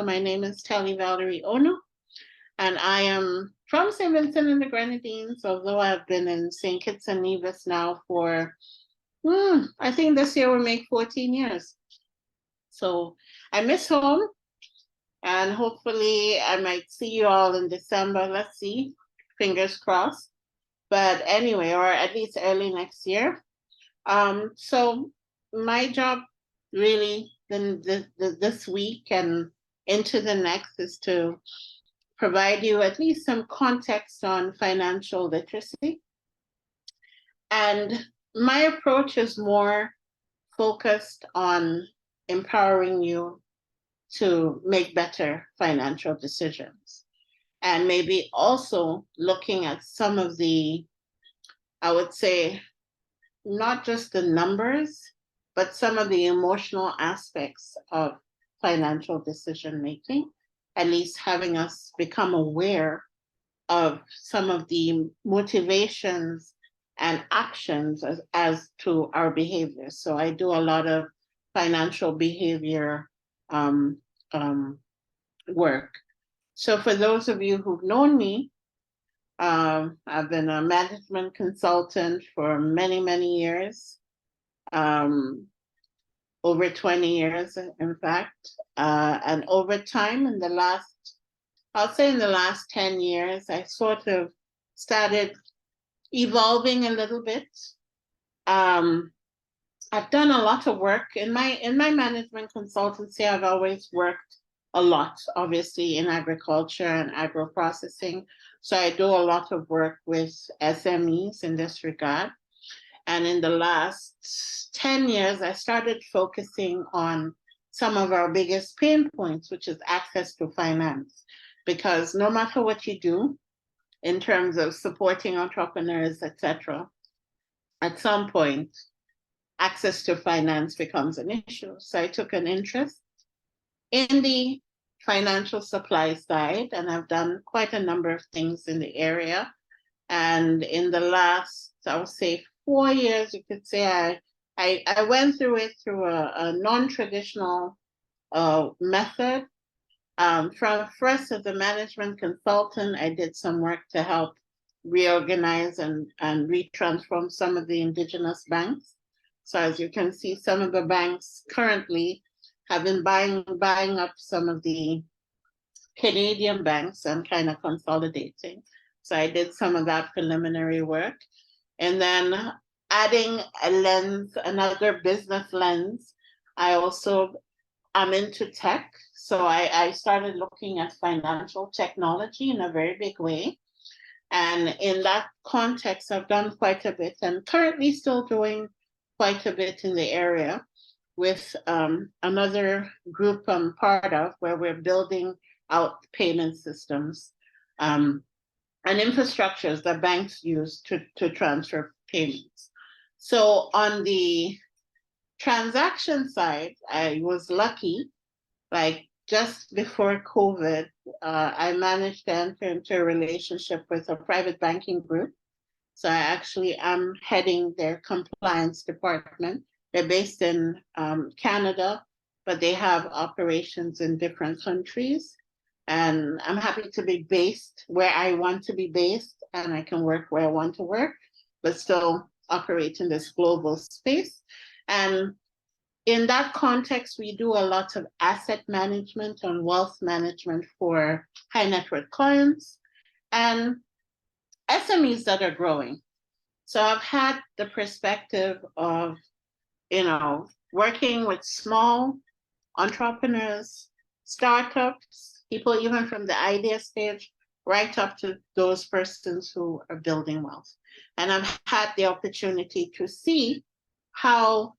my name is Telly Valerie Ono, and I am from St. Vincent and the Grenadines, although I've been in St. Kitts and Nevis now for, I think this year will make 14 years. So I miss home, and hopefully I might see you all in December. Let's see, fingers crossed. But anyway, or at least early next year. So my job really this week and into the next is to provide you at least some context on financial literacy. And my approach is more focused on empowering you to make better financial decisions. And maybe also looking at some of the, I would say, not just the numbers, but some of the emotional aspects of financial decision making, at least having us become aware of some of the motivations and actions as to our behavior. So I do a lot of financial behavior work. So for those of you who've known me, I've been a management consultant for many, many years, over 20 years, in fact. And over time, in the last 10 years, I sort of started evolving a little bit. I've done a lot of work in my management consultancy. I've always worked a lot, obviously, in agriculture and agro-processing. So I do a lot of work with SMEs in this regard. And in the last 10 years, I started focusing on some of our biggest pain points, which is access to finance. Because no matter what you do in terms of supporting entrepreneurs, etc., at some point, access to finance becomes an issue. So I took an interest in the financial supply side, and I've done quite a number of things in the area. And in the last, I would say, 4 years, you could say, I went through it through a non-traditional method. First, as a management consultant, I did some work to help reorganize and retransform some of the indigenous banks. So as you can see, some of the banks currently have been buying up some of the Canadian banks and kind of consolidating. So I did some of that preliminary work. And then adding a lens, another business lens, I'm into tech. So I started looking at financial technology in a very big way. And in that context, I've done quite a bit and currently still doing quite a bit in the area with another group I'm part of, where we're building out payment systems and infrastructures that banks use to transfer payments. So on the transaction side, I was lucky, like just before COVID, I managed to enter into a relationship with a private banking group. So I actually am heading their compliance department. They're based in Canada, but they have operations in different countries. And I'm happy to be based where I want to be based, and I can work where I want to work, but still operate in this global space. And in that context, we do a lot of asset management and wealth management for high net worth clients and SMEs that are growing. So I've had the perspective of, working with small entrepreneurs, startups, people even from the idea stage, right up to those persons who are building wealth. And I've had the opportunity to see how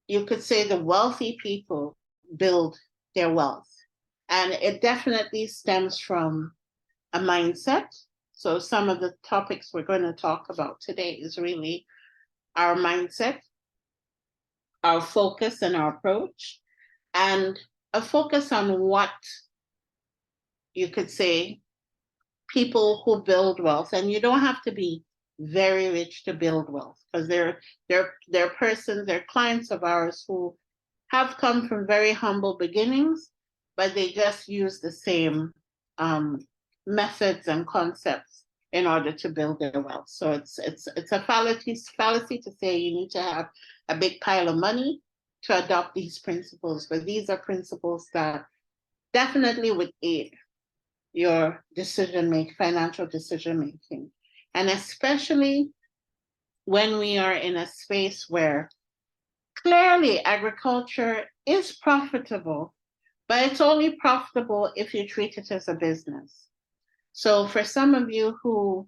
you could say the wealthy people build their wealth. And it definitely stems from a mindset. So some of the topics we're going to talk about today is really our mindset, our focus and our approach, and a focus on what you could say people who build wealth. And you don't have to be very rich to build wealth, because they're persons, they're clients of ours who have come from very humble beginnings but they just use the same methods and concepts in order to build their wealth. So it's a fallacy to say you need to have a big pile of money to adopt these principles, but these are principles that definitely would aid your financial decision making. And especially when we are in a space where clearly agriculture is profitable, but it's only profitable if you treat it as a business. So for some of you who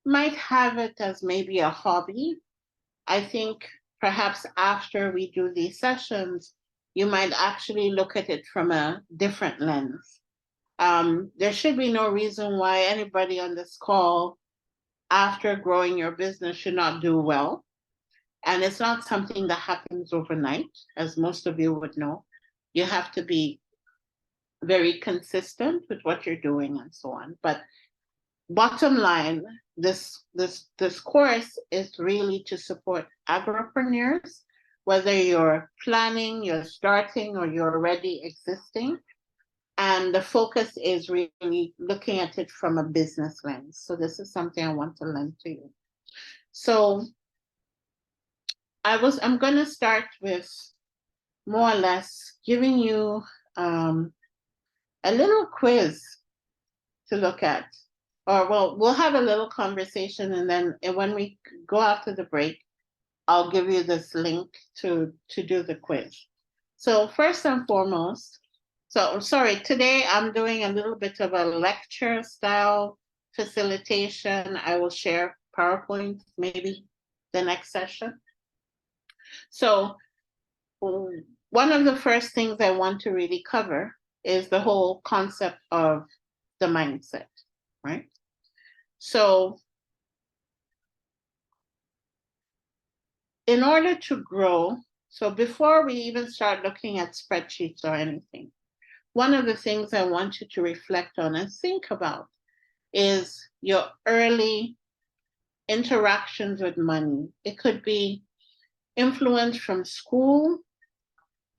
might have it as maybe a hobby, I think perhaps after we do these sessions, you might actually look at it from a different lens. There should be no reason why anybody on this call, after growing your business, should not do well. And it's not something that happens overnight, as most of you would know. You have to be very consistent with what you're doing and so on. But bottom line, this course is really to support agripreneurs, whether you're planning, you're starting, or you're already existing. And the focus is really looking at it from a business lens. So this is something I want to lend to you. So I'm going to start with more or less giving you a little quiz to look at. Or well, we'll have a little conversation, and then when we go after the break, I'll give you this link to do the quiz. So first and foremost, today I'm doing a little bit of a lecture style facilitation. I will share PowerPoint maybe the next session. So one of the first things I want to really cover is the whole concept of the mindset, right? So in order to grow, so before we even start looking at spreadsheets or anything, one of the things I want you to reflect on and think about is your early interactions with money. It could be influence from school,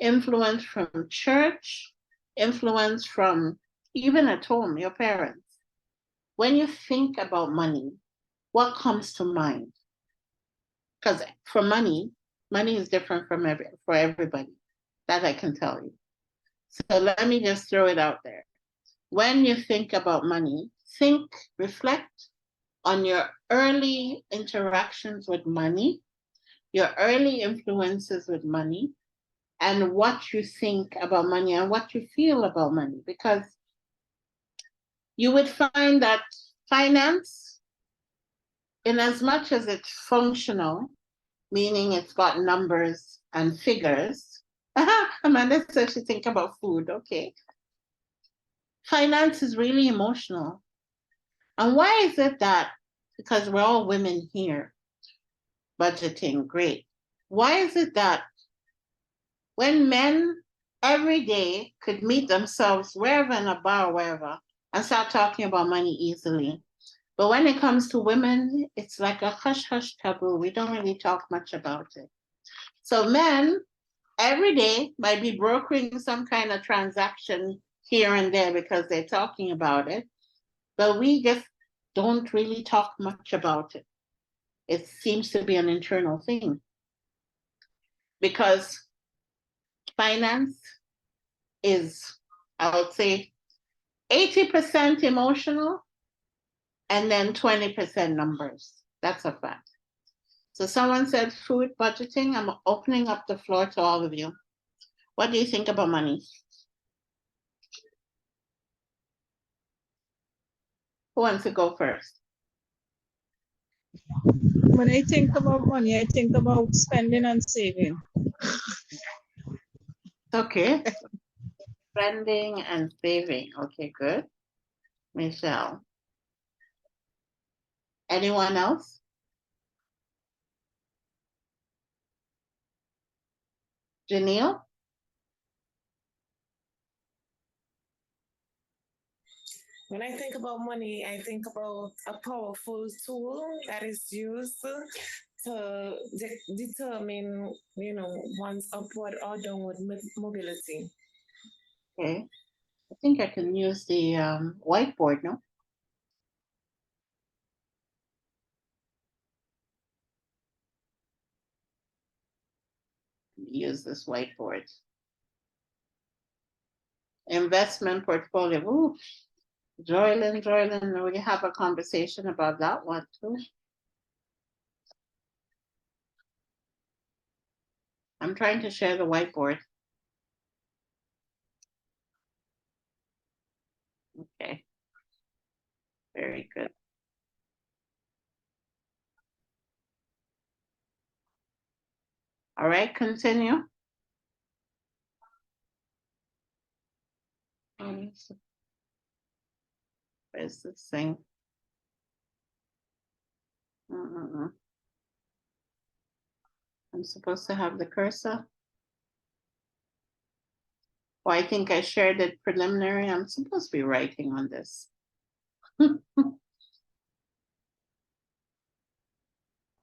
influence from church, influence from even at home, your parents. When you think about money, what comes to mind? Because for money is different for everybody. That I can tell you. So let me just throw it out there. When you think about money, reflect on your early interactions with money, your early influences with money, and what you think about money and what you feel about money. Because you would find that finance, in as much as it's functional, meaning it's got numbers and figures. Amanda says she think about food, okay. Finance is really emotional. And why is it that, because we're all women here, budgeting, great. Why is it that when men every day could meet themselves wherever in a bar or wherever and start talking about money easily, but when it comes to women, it's like a hush-hush taboo. We don't really talk much about it. So men every day might be brokering some kind of transaction here and there because they're talking about it, but we just don't really talk much about it. It seems to be an internal thing because finance is, I would say, 80% emotional and then 20% numbers. That's a fact. So someone said food budgeting. I'm opening up the floor to all of you. What do you think about money? Who wants to go first? When I think about money, I think about spending and saving. Okay. Spending and saving. Okay, good. Michelle. Anyone else? Janelle? When I think about money, I think about a powerful tool that is used to determine, one's upward or downward mobility. Okay. I think I can use the whiteboard, no? Use this whiteboard. Investment portfolio. Ooh, Joylyn, we have a conversation about that one too. I'm trying to share the whiteboard. Okay. Very good. All right, continue. Where's this thing? I'm supposed to have the cursor. Oh, I think I shared it preliminary. I'm supposed to be writing on this.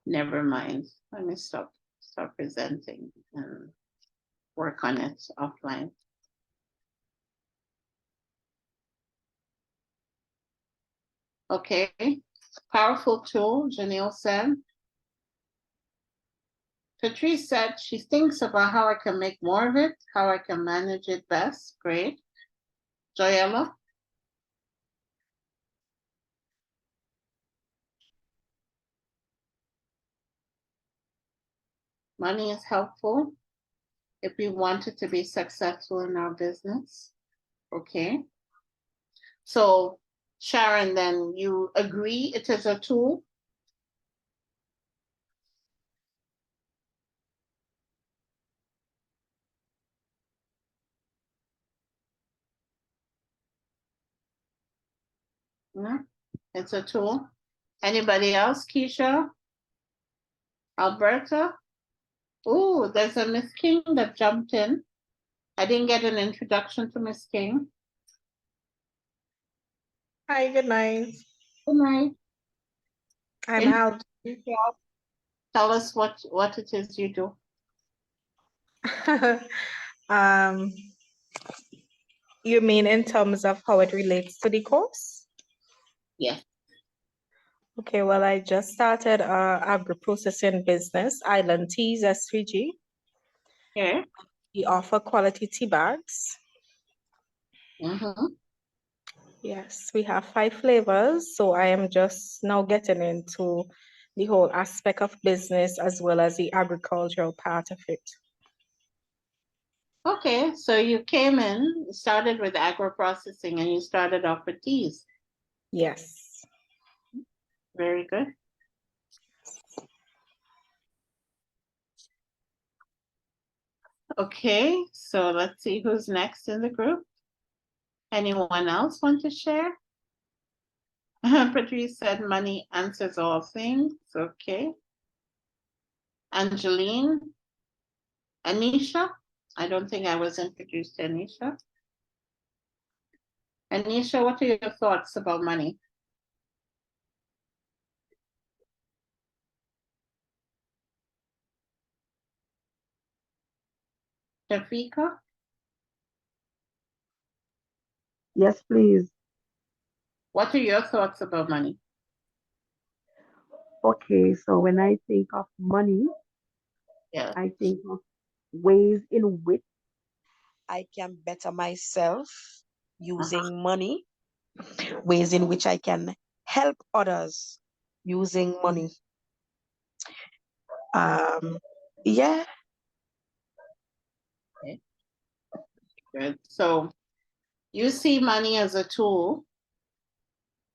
Never mind. Let me stop presenting and work on it offline. Okay, powerful tool, Janelle said. Patrice said she thinks about how I can make more of it, how I can manage it best. Great. Joyella? Money is helpful if we wanted to be successful in our business. Okay. So Sharon, then you agree it is a tool? Yeah, it's a tool. Anybody else? Keisha? Alberta? Oh, there's a Miss King that jumped in. I didn't get an introduction to Miss King. Hi, good night. Good night. I'm out. Tell us what it is you do. um, you mean in terms of how it relates to the course? Yes. Okay, well, I just started agro-processing business, Island Teas, SVG. Okay. We offer quality tea bags. Mm-hmm. Yes, we have 5 flavors. So I am just now getting into the whole aspect of business as well as the agricultural part of it. Okay, so you came in, started with agro-processing, and you started off with teas. Yes. Very good. Okay, so let's see who's next in the group. Anyone else want to share? Patrice said money answers all things. Okay. Angeline. Anisha. I don't think I was introduced to Anisha. Anisha, what are your thoughts about money? Shafika? Yes, please. What are your thoughts about money? Okay, so when I think of money, Yeah. I think of ways in which I can better myself using money, ways in which I can help others using money. Yeah. Okay. Good. So you see money as a tool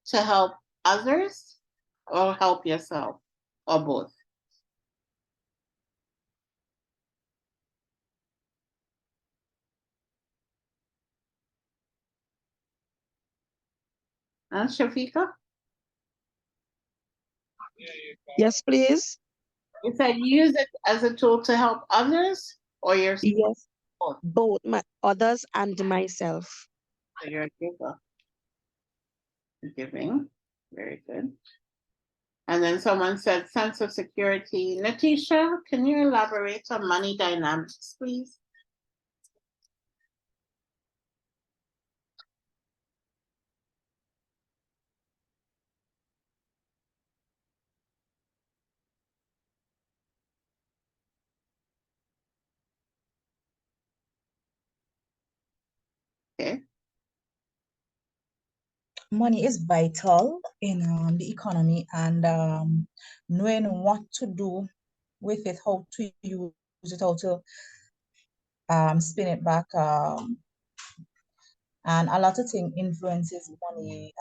to help others or help yourself or both? Shafika? Yes, please. You said you use it as a tool to help others or yourself? Yes, So both my others and myself. you're a giver. Giving. Very good. And then someone said sense of security. Natisha, can you elaborate on money dynamics, please? Okay. Money is vital in the economy, and knowing what to do with it, how to use it, how to spin it back, and a lot of things influences money,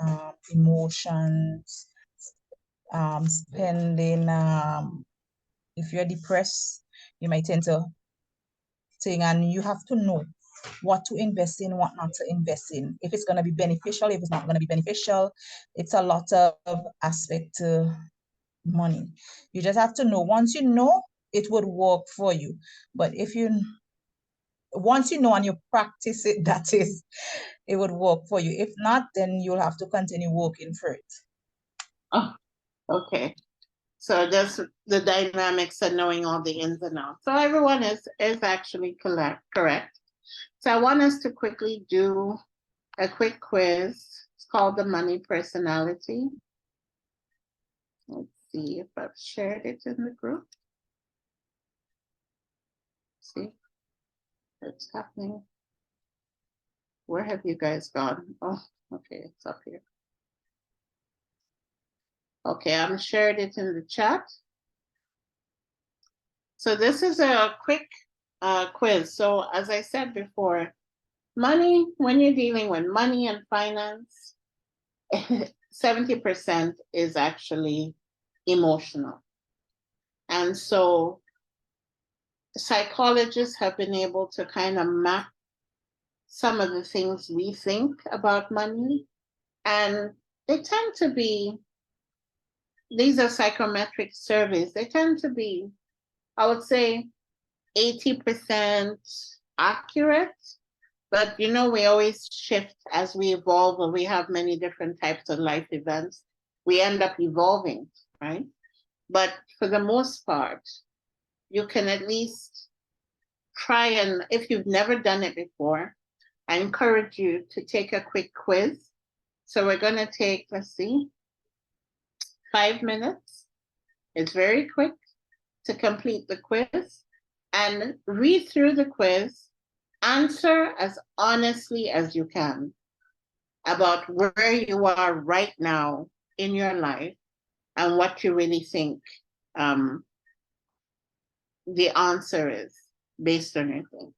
emotions, spending. If you're depressed, you might tend to think, and you have to know what to invest in, what not to invest in. If it's going to be beneficial, if it's not going to be beneficial, it's a lot of aspect to money. You just have to know. Once you know, it would work for you. But if you once you know and you practice it, that is, it would work for you. If not, then you'll have to continue working for it. Oh, okay. So just the dynamics of knowing all the ins and outs. So everyone is actually correct. So I want us to quickly do a quick quiz. It's called the money personality. Let's see if I've shared it in the group. See what's happening. Where have you guys gone? Oh, okay, it's up here. Okay, I'm shared it in the chat. So this is a quick quiz. So as I said before, money, when you're dealing with money and finance, 70% is actually emotional. And so psychologists have been able to kind of map some of the things we think about money. And they tend to be, these are psychometric surveys, they tend to be, I would say, 80% accurate. But you know, we always shift as we evolve, or we have many different types of life events. We end up evolving, right? But for the most part, you can at least try, and if you've never done it before, I encourage you to take a quick quiz. So we're going to take, let's see, 5 minutes. It's very quick to complete the quiz, and read through the quiz. Answer as honestly as you can about where you are right now in your life and what you really think the answer is based on your thing.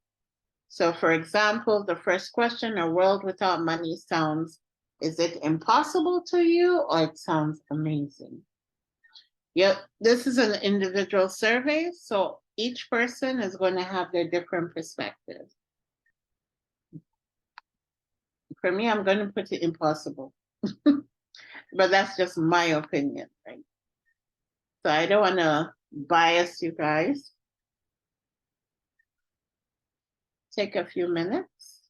So for example, the first question, a world without money sounds, is it impossible to you or it sounds amazing? Yep, this is an individual survey, so each person is going to have their different perspectives. For me, I'm going to put it impossible, but that's just my opinion, right? So I don't want to bias you guys. Take a few minutes.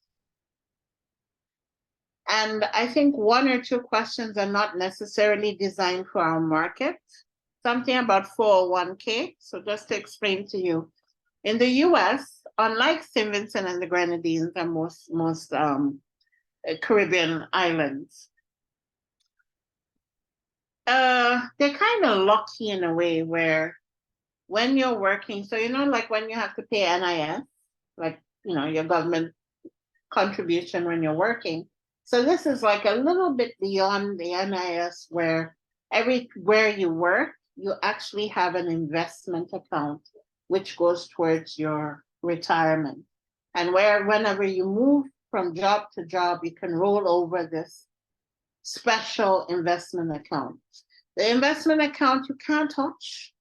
And I think 1 or 2 questions are not necessarily designed for our market. Something about 401k. So just to explain to you, in the US, unlike St. Vincent and the Grenadines and most Caribbean islands, they're kind of lucky in a way where when you're working, so you know, like when you have to pay NIS, like, you know, your government contribution when you're working. So this is like a little bit beyond the NIS, where everywhere you work, you actually have an investment account which goes towards your retirement. And whenever you move from job to job, you can roll over this special investment account. The investment account you can't touch,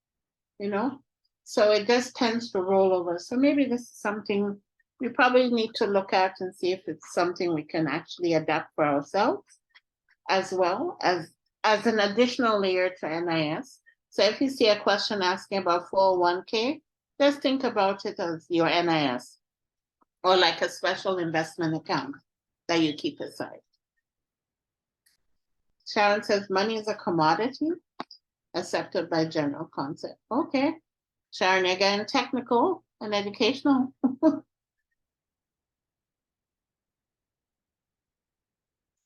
you know, so it just tends to roll over. So maybe this is something we probably need to look at and see if it's something we can actually adapt for ourselves, as well as an additional layer to NIS. So if you see a question asking about 401k, just think about it as your NIS, or like a special investment account that you keep aside. Sharon says money is a commodity accepted by general concept. Okay. Sharon, again, technical and educational.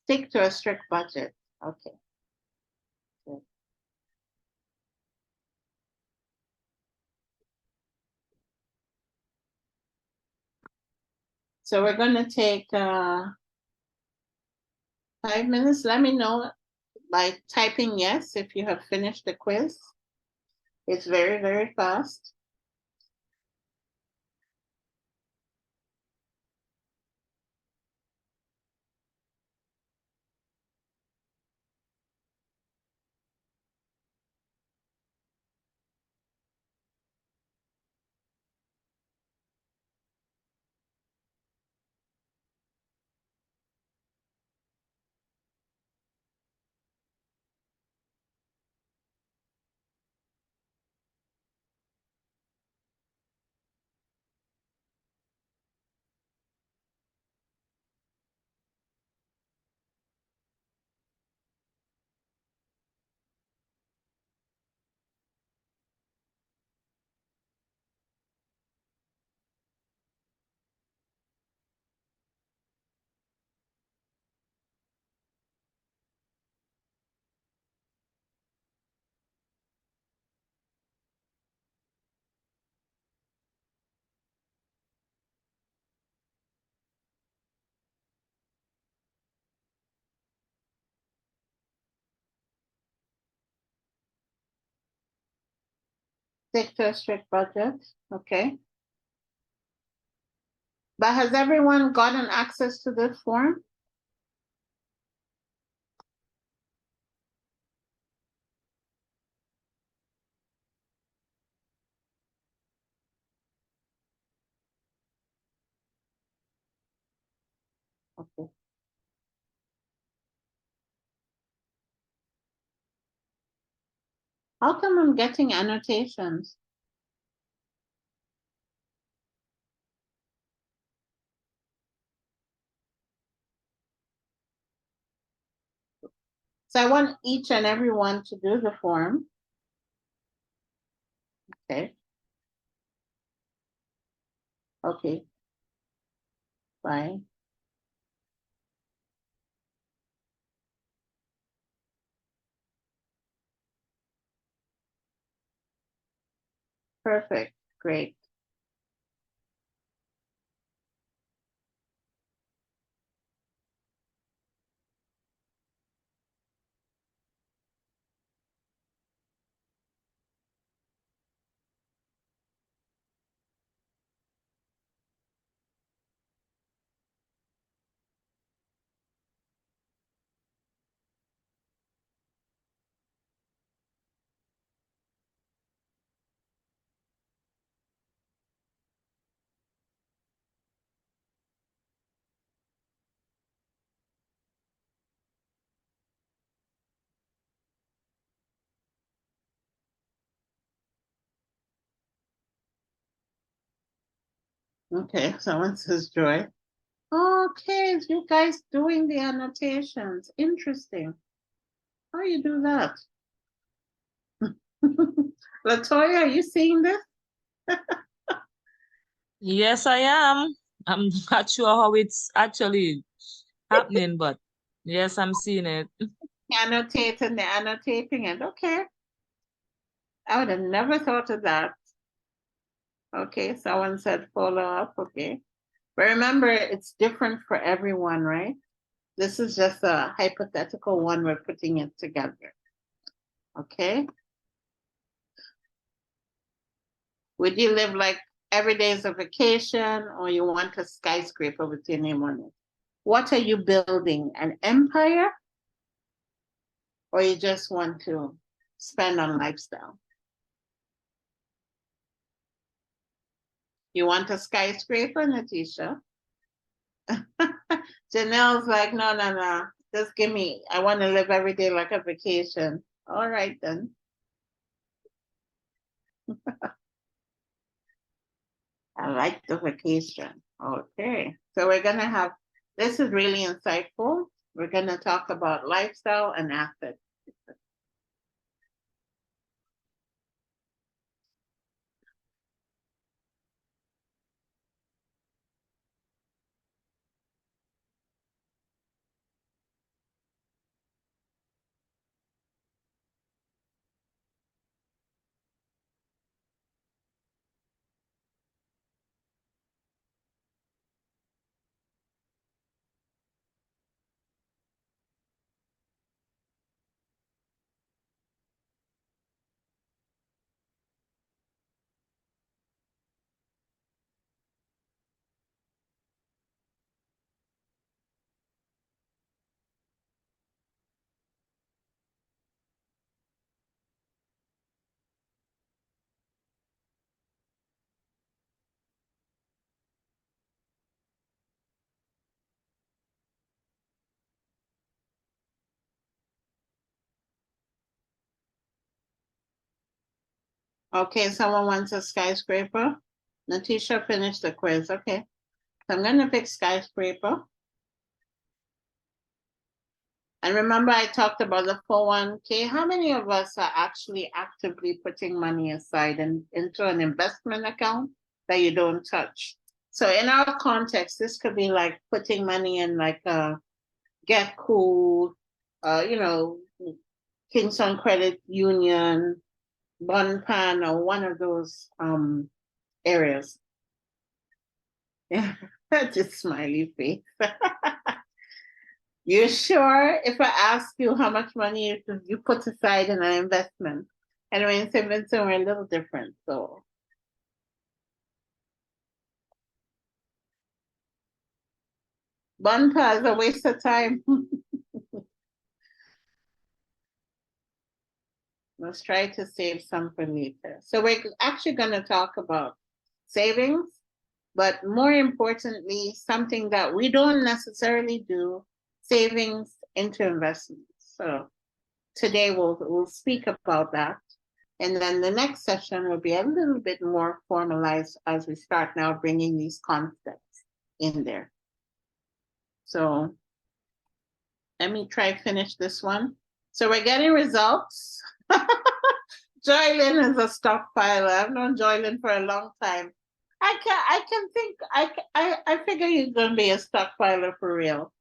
Stick to a strict budget. Okay. Good. So we're going to take 5 minutes. Let me know by typing yes if you have finished the quiz. It's very, very fast. Stick to a strict budget. Okay. But has everyone gotten access to this form? Okay. How come I'm getting annotations? So I want each and every one to do the form. Okay. Okay. Bye. Perfect. Great. Okay, someone says Joy. Okay, you guys doing the annotations. Interesting. How you do that? Latoya, are you seeing this? Yes, I am. I'm not sure how it's actually happening, but yes, I'm seeing it. Annotating, they're annotating it. Okay. I would have never thought of that. Okay, someone said follow up. Okay. But remember, it's different for everyone, right? This is just a hypothetical one. We're putting it together. Okay. Would you live like every day is a vacation, or you want a skyscraper with your name on it? What are you building? An empire? Or you just want to spend on lifestyle? You want a skyscraper, Natisha? Janelle's like, no, no, no. Just give me, I want to live every day like a vacation. All right, then. I like the vacation. Okay. So we're going to have, this is really insightful. We're going to talk about lifestyle and assets. Okay, someone wants a skyscraper. Natisha finished the quiz. Okay. So I'm going to pick skyscraper. And remember, I talked about the 401k. How many of us are actually actively putting money aside and into an investment account that you don't touch? So in our context, this could be like putting money in like a Get Cool, you know, Kingston Credit Union, Bonpan, or one of those areas. Yeah, just smiley face. You sure if I ask you how much money you put aside in an investment? Anyway, in St. Vincent, we're a little different. So Bonpa is a waste of time. Let's try to save some for later. So we're actually going to talk about savings, but more importantly, something that we don't necessarily do, savings into investments. So today we'll speak about that. And then the next session will be a little bit more formalized as we start now bringing these concepts in there. So let me try finish this one. So we're getting results. Joylyn is a stockpiler. I've known Joylyn for a long time. I figure he's gonna be a stockpiler for real.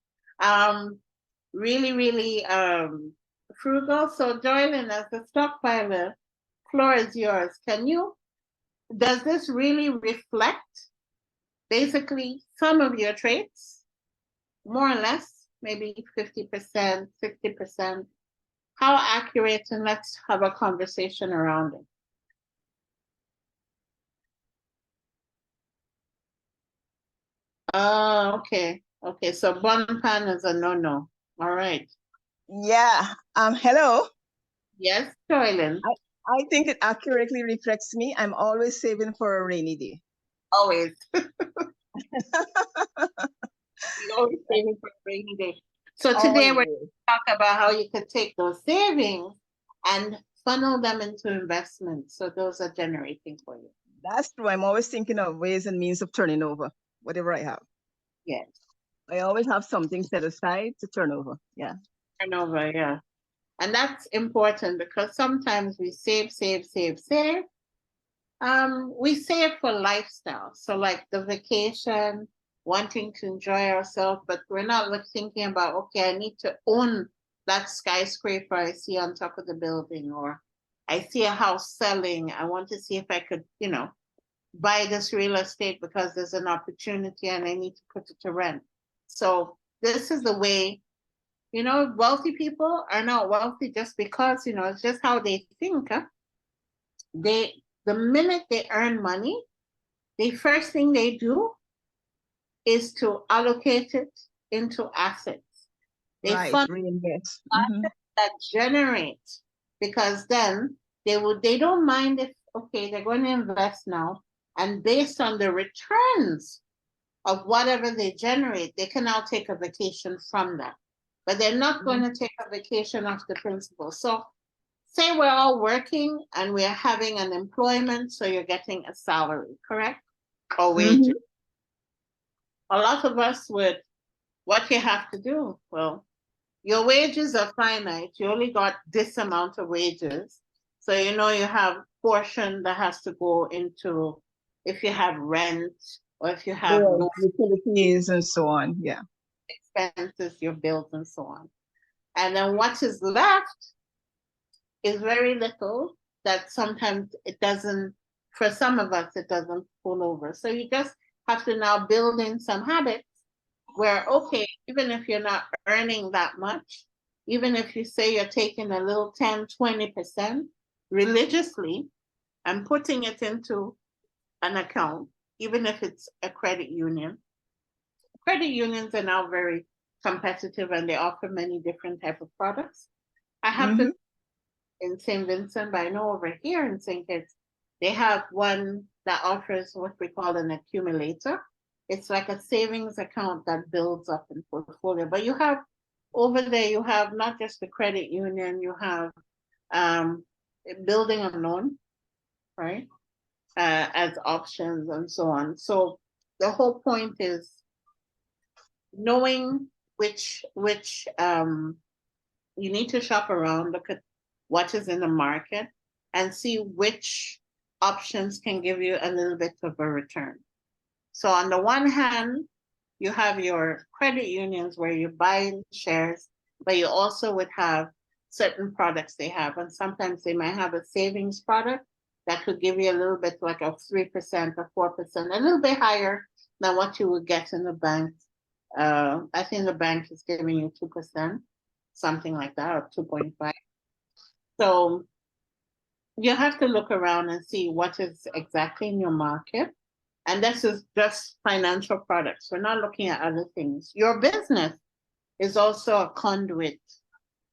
Really frugal. So Joylyn, as a stockpiler, floor is yours. Does this really reflect basically some of your traits? More or less, maybe 50%, 60%. How accurate? And let's have a conversation around it. Oh, okay. Okay, so Bonpan is a no-no. All right. Yeah. Hello. Yes, Joylyn. I think it accurately reflects me. I'm always saving for a rainy day. Always. You always saving for a rainy day. So today we're going to talk about how you can take those savings and funnel them into investments. So those are generating for you. That's true. I'm always thinking of ways and means of turning over whatever I have. Yes. I always have something set aside to turn over. Yeah. Turn over, yeah. And that's important because sometimes we save. We save for lifestyle. So like the vacation, wanting to enjoy ourselves, but we're not thinking about, okay, I need to own that skyscraper I see on top of the building, or I see a house selling. I want to see if I could, buy this real estate because there's an opportunity and I need to put it to rent. So this is the way, wealthy people are not wealthy just because, it's just how they think. Huh? The minute they earn money, the first thing they do is to allocate it into assets. They fund reinvest. assets that generate, because then they don't mind if, okay, they're going to invest now, and based on the returns of whatever they generate, they can now take a vacation from that. But they're not going to take a vacation off the principal. So say we're all working and we're having an employment, so you're getting a salary, correct? Or wages. A lot of us would, what you have to do, well, your wages are finite. You only got this amount of wages. So you have portion that has to go into, if you have rent or if you have utilities and so on. Yeah. Expenses, your bills and so on. And then what is left is very little that sometimes it doesn't, for some of us, it doesn't pull over. So you just have to now build in some habits where, okay, even if you're not earning that much, even if you say you're taking a little 10, 20% religiously and putting it into an account, even if it's a credit union. Credit unions are now very competitive and they offer many different types of products. I have to in St. Vincent, but I know over here in St. Kitts, they have one that offers what we call an accumulator. It's like a savings account that builds up in portfolio. But you have over there, you have not just the credit union, you have building a loan. right? As options and so on. So the whole point is knowing which you need to shop around, look at what is in the market, and see which options can give you a little bit of a return. So on the one hand, you have your credit unions where you buy shares, but you also would have certain products they have. And sometimes they might have a savings product that could give you a little bit like a 3% or 4%, a little bit higher than what you would get in the bank. I think the bank is giving you 2%, something like that, or 2.5. So you have to look around and see what is exactly in your market. And this is just financial products. We're not looking at other things. Your business is also a conduit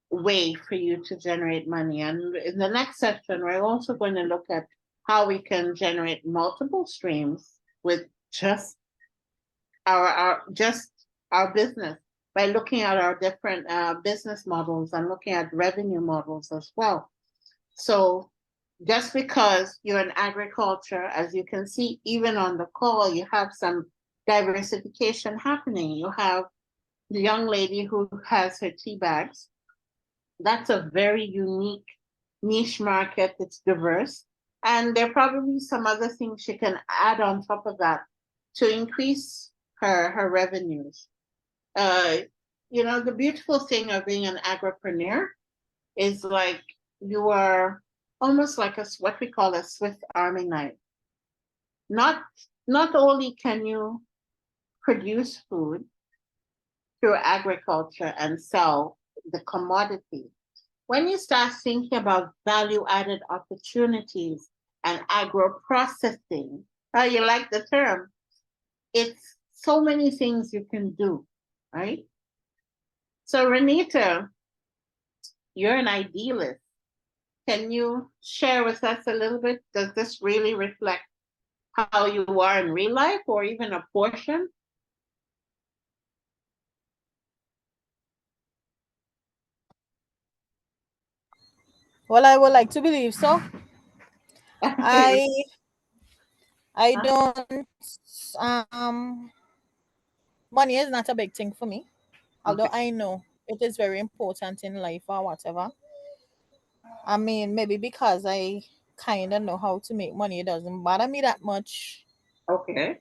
way for you to generate money. And in the next section, we're also going to look at how we can generate multiple streams with just our business by looking at our different business models and looking at revenue models as well. So just because you're in agriculture, as you can see, even on the call, you have some diversification happening. You have the young lady who has her tea bags. That's a very unique niche market. It's diverse. And there are probably some other things she can add on top of that to increase her revenues. You know, the beautiful thing of being an agripreneur is like you are almost like what we call a Swiss Army knife. Not only can you produce food through agriculture and sell the commodity, when you start thinking about value-added opportunities and agro-processing, how you like the term, it's so many things you can do, right? So Renita, you're an idealist. Can you share with us a little bit? Does this really reflect how you are in real life or even a portion? Well, I would like to believe so. I don't money is not a big thing for me. Although Okay. I know it is very important in life or whatever. I mean, maybe because I kind of know how to make money, it doesn't bother me that much. Okay.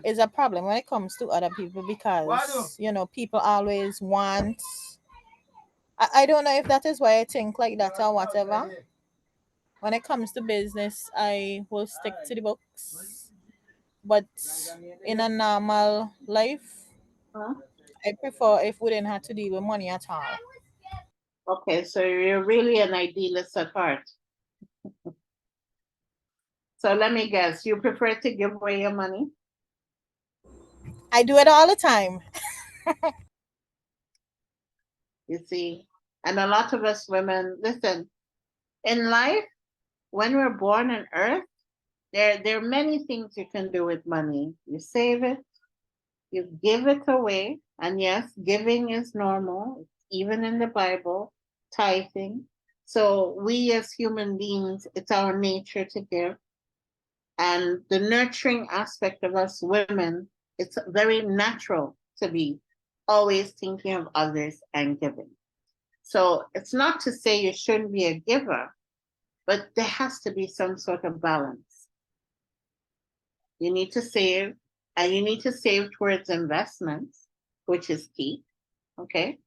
Is a problem when it comes to other people because people always want. I don't know if that is why I think like that or whatever. When it comes to business, I will stick to the books. But in a normal life, Huh? I prefer if we didn't have to deal with money at all. Okay, so you're really an idealist at heart. So let me guess, you prefer to give away your money? I do it all the time. You see, and a lot of us women, listen, in life, when we're born on earth, there are many things you can do with money. You save it, you give it away, and yes, giving is normal, even in the Bible, tithing. So we as human beings, it's our nature to give. And the nurturing aspect of us women, it's very natural to be always thinking of others and giving. So it's not to say you shouldn't be a giver, but there has to be some sort of balance. You need to save, and you need to save towards investments, which is key. Okay.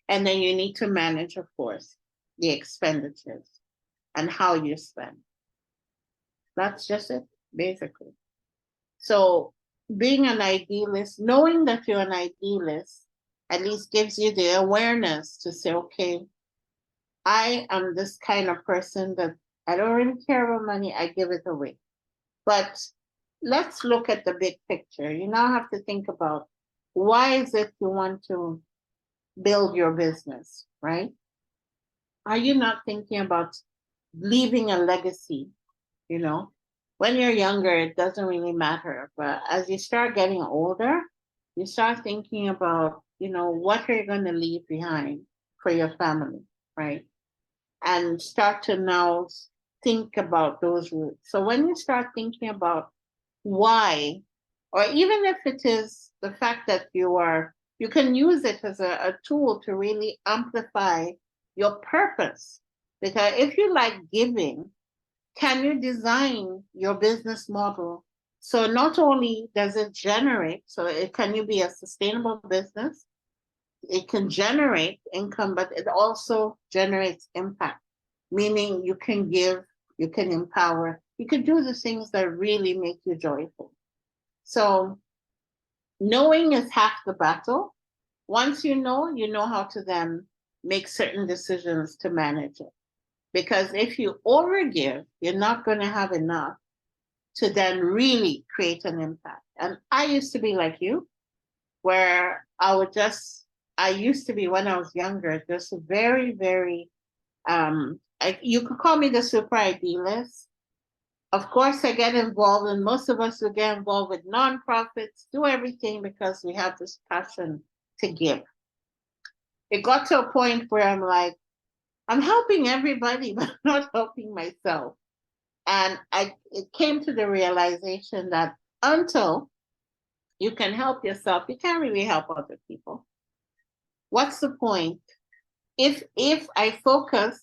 And then you need to manage, of course, the expenditures and how you spend. That's just it, basically. So being an idealist, knowing that you're an idealist, at least gives you the awareness to say, okay, I am this kind of person that I don't really care about money, I give it away. But let's look at the big picture. You now have to think about why is it you want to build your business, right? Are you not thinking about leaving a legacy? You know, when you're younger, it doesn't really matter. But as you start getting older, you start thinking about, what are you going to leave behind for your family, right? and start to now think about those roots. So when you start thinking about why, or even if it is the fact that you can use it as a tool to really amplify your purpose. Because if you like giving, can you design your business model so not only does it generate, so it can you be a sustainable business, it can generate income, but it also generates impact, meaning you can give, you can empower, you can do the things that really make you joyful. So knowing is half the battle. Once you know how to then make certain decisions to manage it. Because if you overgive, you're not going to have enough to then really create an impact. And I used to be like you, where I used to be when I was younger, just very, very, you could call me the super idealist. Of course, I get involved, and most of us will get involved with nonprofits, do everything because we have this passion to give. It got to a point where I'm like, I'm helping everybody, but not helping myself. And it came to the realization that until you can help yourself, you can't really help other people. What's the point? If I focus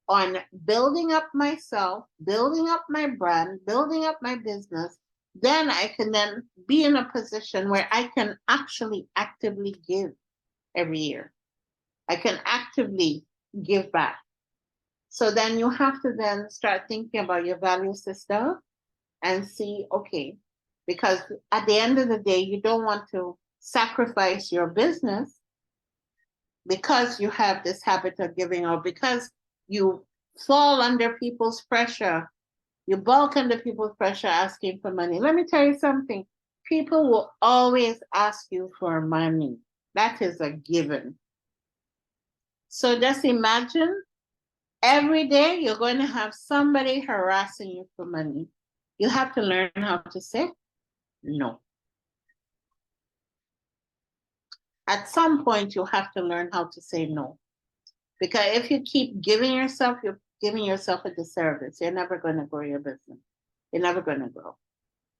on building up myself, building up my brand, building up my business, then I can then be in a position where I can actually actively give every year. I can actively give back. So then you have to then start thinking about your value system and see, okay, because at the end of the day, you don't want to sacrifice your business because you have this habit of giving out, because you fall under people's pressure, you bulk under people's pressure asking for money. Let me tell you something. People will always ask you for money. That is a given. So just imagine every day you're going to have somebody harassing you for money. You have to learn how to say no. At some point, you have to learn how to say no. Because if you keep giving yourself, you're giving yourself a disservice. You're never going to grow your business. You're never going to grow.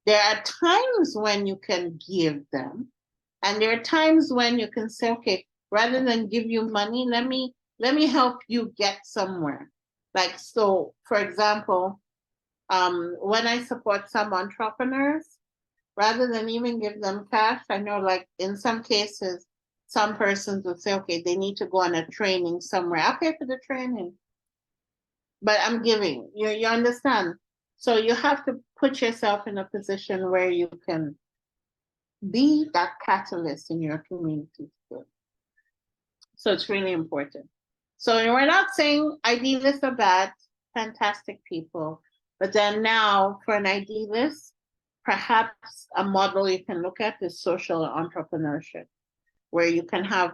There are times when you can give them, and there are times when you can say, okay, rather than give you money, let me help you get somewhere. Like, so for example, when I support some entrepreneurs, rather than even give them cash, I know like in some cases, some persons would say, okay, they need to go on a training somewhere. I'll pay for the training, but I'm giving. You understand? So you have to put yourself in a position where you can be that catalyst in your community. So it's really important. So we're not saying idealists are bad, fantastic people, but then now for an idealist, perhaps a model you can look at is social entrepreneurship, where you can have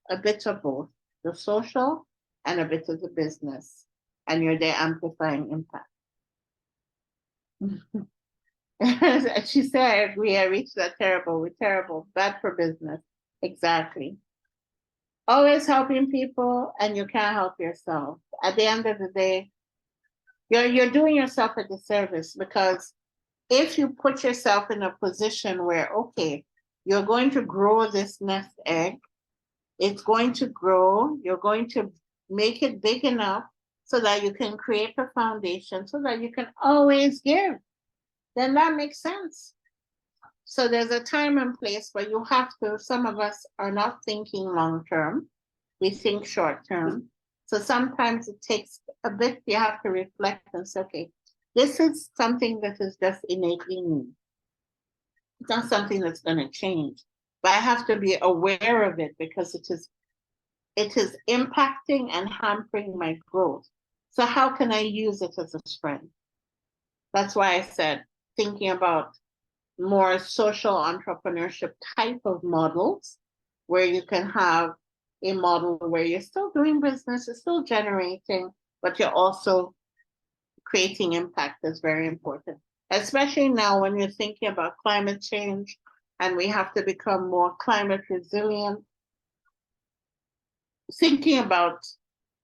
a bit of both, the social and a bit of the business, and you're there amplifying impact. She said, I agree, I reached that terrible, we're terrible, bad for business. Exactly. Always helping people, and you can't help yourself. At the end of the day, you're doing yourself a disservice, because if you put yourself in a position where, okay, you're going to grow this nest egg, it's going to grow, you're going to make it big enough so that you can create a foundation so that you can always give, then that makes sense. So there's a time and place where you have to, some of us are not thinking long-term, we think short-term. So sometimes it takes a bit, you have to reflect and say, okay, this is something that is just innately me. It's not something that's going to change, but I have to be aware of it because it is impacting and hampering my growth. So how can I use it as a strength? That's why I said, thinking about more social entrepreneurship type of models, where you can have a model where you're still doing business, you're still generating, but you're also creating impact is very important. Especially now when you're thinking about climate change and we have to become more climate resilient. Thinking about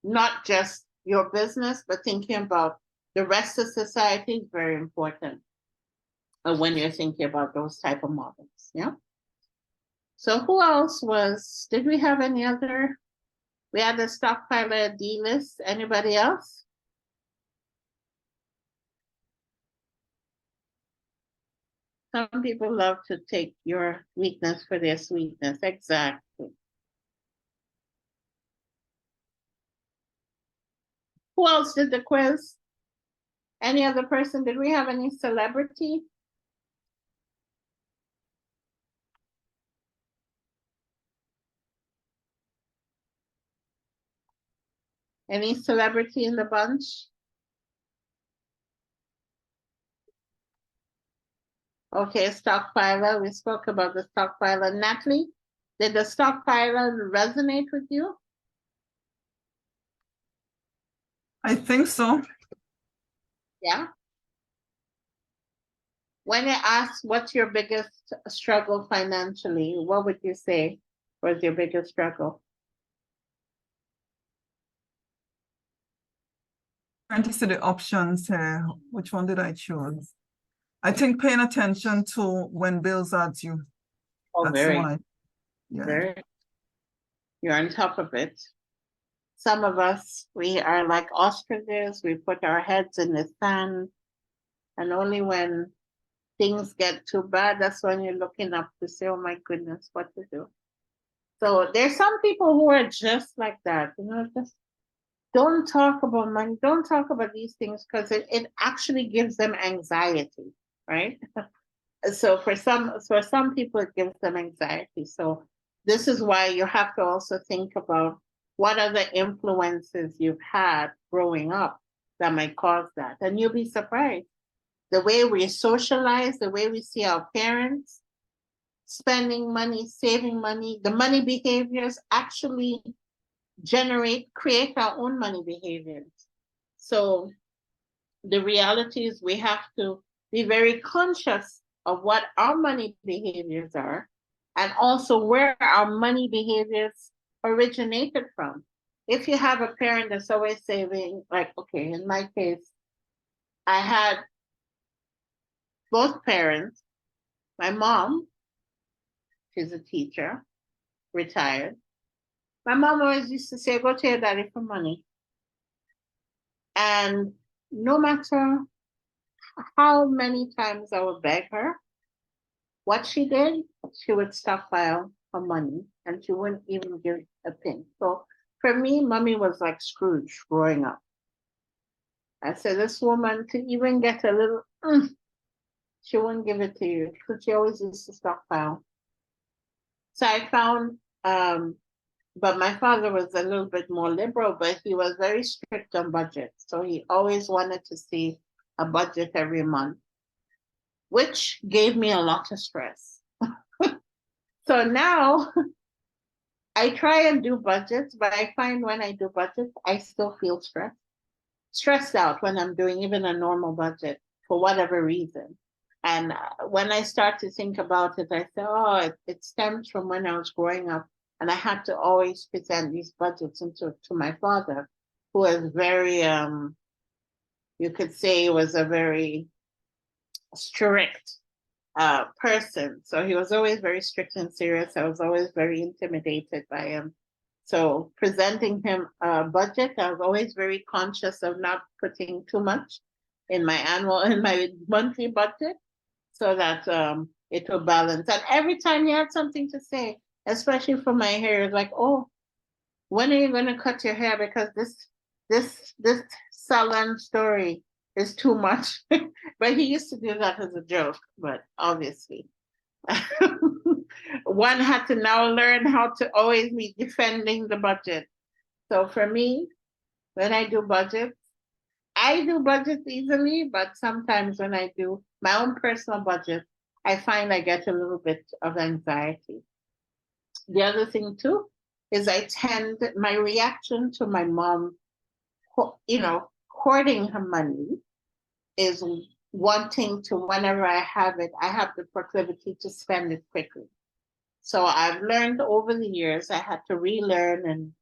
not just your business, but thinking about the rest of society is very important when you're thinking about those type of models. Yeah. So who else did we have any other? We had the stockpiler D list. Anybody else? Some people love to take your weakness for their sweetness. Exactly. Who else did the quiz? Any other person? Did we have any celebrity? Any celebrity in the bunch? Okay, stockpiler. We spoke about the stockpiler. Natalie, did the stockpiler resonate with you? I think so. Yeah. When I asked what's your biggest struggle financially, what would you say was your biggest struggle? Trying to see the options here. Which one did I choose? I think paying attention to when bills are due. Oh, That's very, why. Yeah. very. You're on top of it. Some of us, we are like ostriches. We put our heads in the sand, and only when things get too bad, that's when you're looking up to say, oh my goodness, what to do. So there's some people who are just like that, just don't talk about money, don't talk about these things, because it actually gives them anxiety, right? So for some people, it gives them anxiety. So this is why you have to also think about what are the influences you've had growing up that might cause that. And you'll be surprised. The way we socialize, the way we see our parents spending money, saving money, the money behaviors actually create our own money behaviors. So the reality is we have to be very conscious of what our money behaviors are and also where our money behaviors originated from. If you have a parent that's always saving, like, okay, in my case, I had both parents. My mom, she's a teacher, retired. My mom always used to say, go to your daddy for money. And no matter how many times I would beg her, what she did, she would stockpile her money and she wouldn't even give a pin. So for me, mommy was like Scrooge growing up. I said, this woman to even get a little, she wouldn't give it to you because she always used to stockpile. So I found, but my father was a little bit more liberal, but he was very strict on budget. So he always wanted to see a budget every month, which gave me a lot of stress. So now I try and do budgets, but I find when I do budgets, I still feel stressed out when I'm doing even a normal budget for whatever reason. And when I start to think about it, I say, oh, it stems from when I was growing up. And I had to always present these budgets to my father, who was very, you could say was a very strict person. So he was always very strict and serious. I was always very intimidated by him. So presenting him a budget, I was always very conscious of not putting too much in my monthly budget so that it will balance. And every time he had something to say, especially for my hair, it's like, oh, when are you going to cut your hair? Because this salon story is too much. But he used to do that as a joke, but obviously. One had to now learn how to always be defending the budget. So for me, when I do budgets easily, but sometimes when I do my own personal budget, I find I get a little bit of anxiety. The other thing too is my reaction to my mom, hoarding her money is wanting to, whenever I have it, I have the proclivity to spend it quickly. So I've learned over the years, I had to relearn and,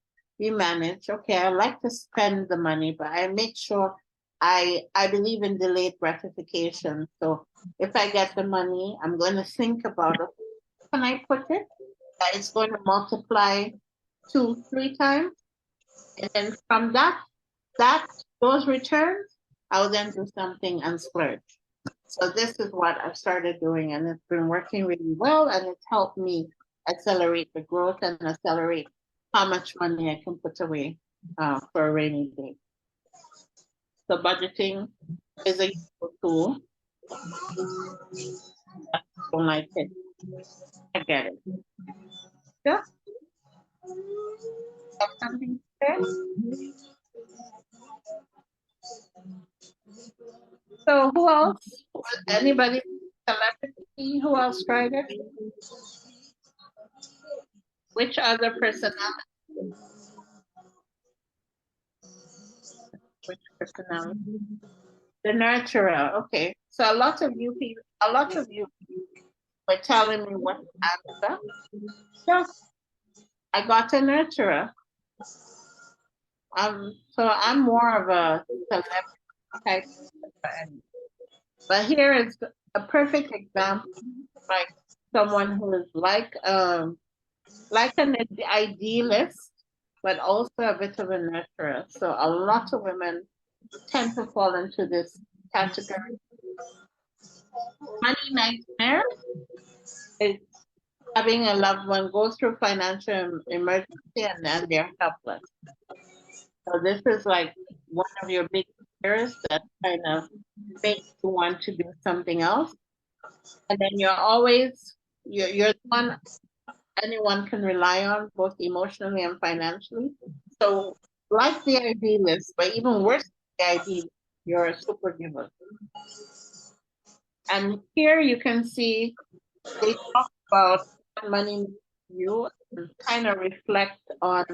we manage. Okay, I like to spend the money, but I make sure I believe in delayed gratification. So if I get the money, I'm going to think about it. Can I put it? That it's going to multiply 2, 3 times. And then from those returns, I'll then do something and splurge. So this is what I've started doing, and it's been working really well, and it's helped me accelerate the growth and accelerate how much money I can put away for a rainy day. So budgeting is a useful tool. I don't like it. I get it. Yeah. Have something to say? So who else? Anybody? Celebrity? Who else tried it? Which other personality? Which personality? The nurturer. Okay. So a lot of you were telling me what to answer. Yeah. I got a nurturer. So I'm more of a celebrity type person. But here is a perfect example, like someone who is like an idealist, but also a bit of a nurturer. So a lot of women tend to fall into this category. Money nightmare is having a loved one go through financial emergency and then they're helpless. So this is like one of your big fears that kind of makes you want to do something else. And then you're the one anyone can rely on, both emotionally and financially. So like the idealist, but even worse than the idealist, you're a super giver. And here you can see they talk about money you and kind of reflect on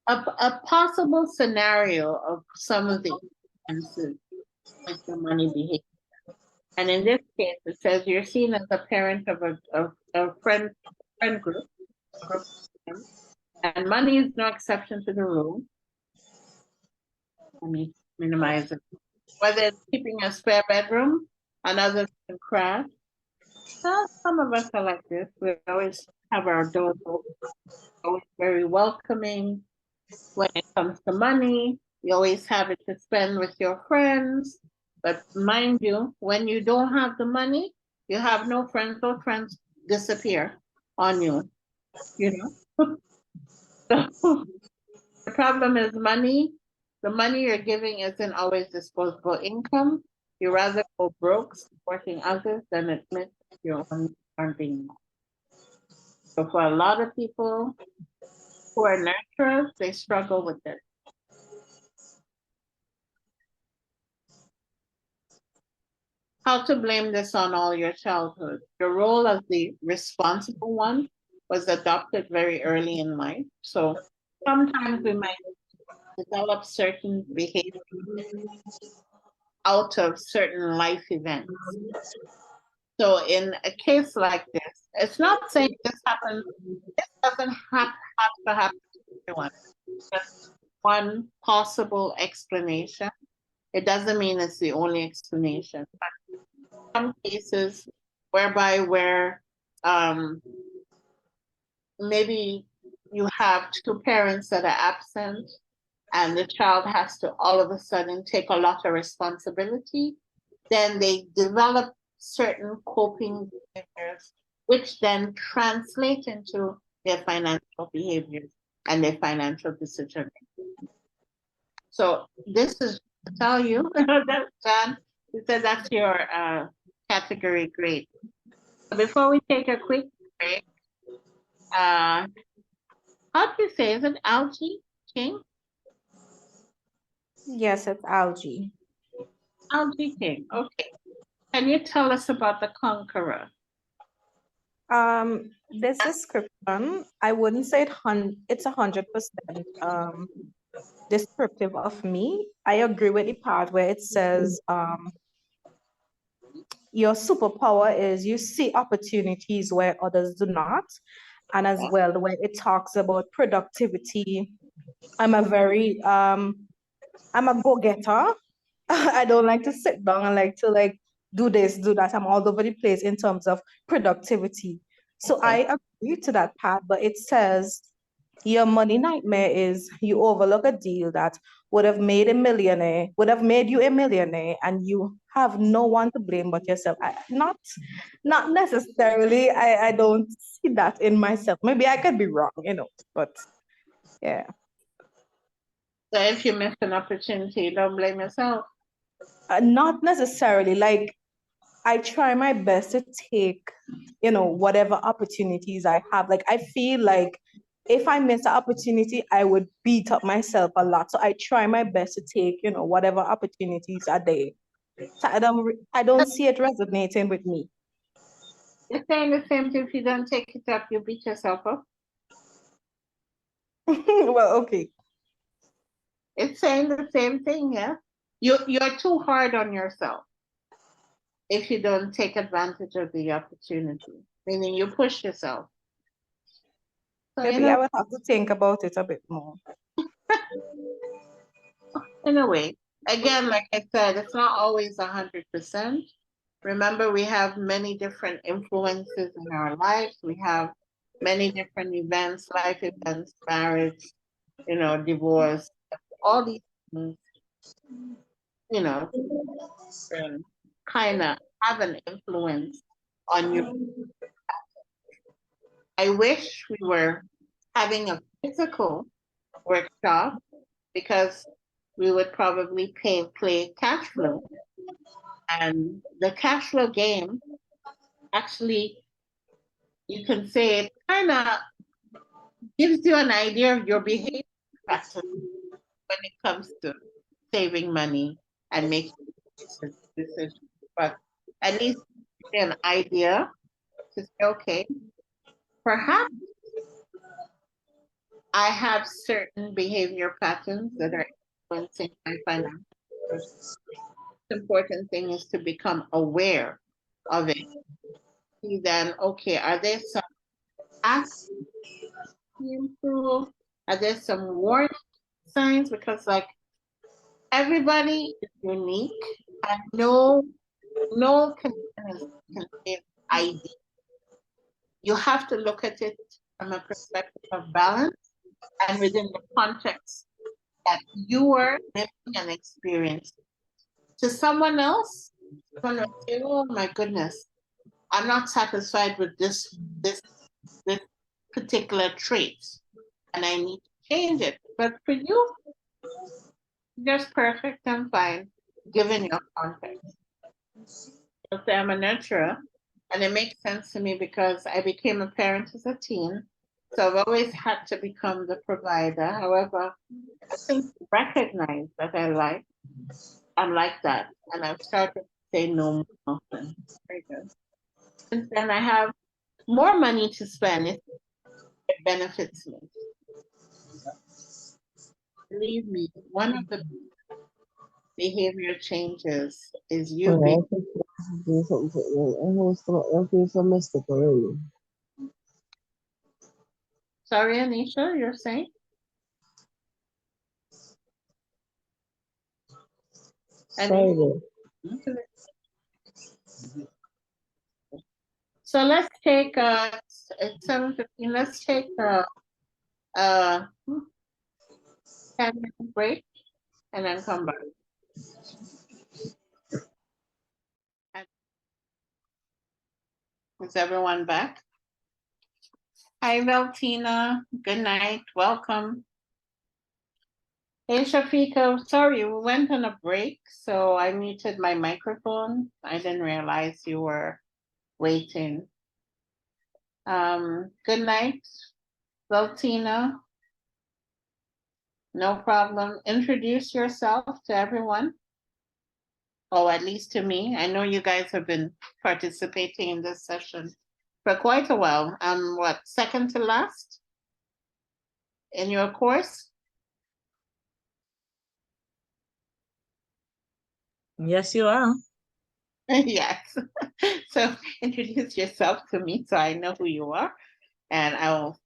a possible scenario of some of the influences with the money behavior. And in this case, it says you're seen as a parent of a friend group, and money is no exception to the rule. Let me minimize it. Whether it's keeping a spare bedroom, another can crash. Some of us are like this. We always have our doors open, always very welcoming. When it comes to money, you always have it to spend with your friends. But mind you, when you don't have the money, you have no friends. Those friends disappear on you, you know? So the problem is money. The money you're giving isn't always disposable income. You rather go broke supporting others than admit your own funding. So for a lot of people who are nurturers, they struggle with it. How to blame this on all your childhood? Your role as the responsible one was adopted very early in life. So sometimes we might develop certain behaviors out of certain life events. So in a case like this, it's not saying this doesn't have to happen to everyone. Just one possible explanation. It doesn't mean it's the only explanation. But some cases where maybe you have two parents that are absent and the child has to all of a sudden take a lot of responsibility, then they develop certain coping behaviors, which then translate into their financial behaviors and their financial decision making. So this is to tell you that John, you said that's your category grade. So before we take a quick break, how do you say, is it algae, King? Yes, it's algae. Algae King, okay. Can you tell us about the conqueror? This description, I wouldn't say it's 100% descriptive of me. I agree with the part where it says your superpower is you see opportunities where others do not, and as well when it talks about productivity I'm a very I'm a go-getter. I don't like to sit down. I like to do this, do that. I'm all over the place in terms of productivity. So I agree to that part, but it says your money nightmare is you overlook a deal that would have made you a millionaire, and you have no one to blame but yourself. Not necessarily. I don't see that in myself. Maybe I could be wrong, but yeah. So if you miss an opportunity, don't blame yourself. Not necessarily. Like, I try my best to take, whatever opportunities I have. Like, I feel like if I miss an opportunity, I would beat up myself a lot. So I try my best to take, whatever opportunities are there. So I don't see it resonating with me. You're saying the same thing. If you don't take it up, you beat yourself up. Well, okay. It's saying the same thing, yeah. You're too hard on yourself if you don't take advantage of the opportunity. Meaning you push yourself. So, Maybe I would have to think about it a bit more. In a way, again, like I said, it's not always 100%. Remember, we have many different influences in our lives. We have many different events, life events, marriage, divorce, all these things, kind of have an influence on you. I wish we were having a physical workshop because we would probably play cash flow. And the cash flow game, actually, you can say it kind of gives you an idea of your behavior pattern when it comes to saving money and making decisions. But at least an idea to say, okay, perhaps I have certain behavior patterns that are influencing my finances. The important thing is to become aware of it. Then, okay, are there some acts to improve? Are there some warning signs? Because everybody is unique and no condition is ideal. You have to look at it from a perspective of balance and within the context that you are living and experiencing. To someone else, someone will say, oh my goodness, I'm not satisfied with this particular trait and I need to change it. But for you, just perfect and fine, given your context. I'll say I'm a nurturer, and it makes sense to me because I became a parent as a teen. So I've always had to become the provider. However, I think recognize that I'm like that. And I've started to say no more often. Very good. Since then I have more money to spend. It benefits me. Believe me, one of the behavior changes is you being. Sorry, Anisha, you're saying? So let's take it's 7:15. Let's take a 10-minute break and then come back. Is everyone back? Hi, Valtina. Good night. Welcome. Hey, Shafika. Sorry, we went on a break, so I muted my microphone. I didn't realize you were waiting. Good night, Valtina. No problem. Introduce yourself to everyone. Or at least to me. I know you guys have been participating in this session for quite a while. What, second to last in your course? Yes, you are. Yes. So introduce yourself to me so I know who you are, and I will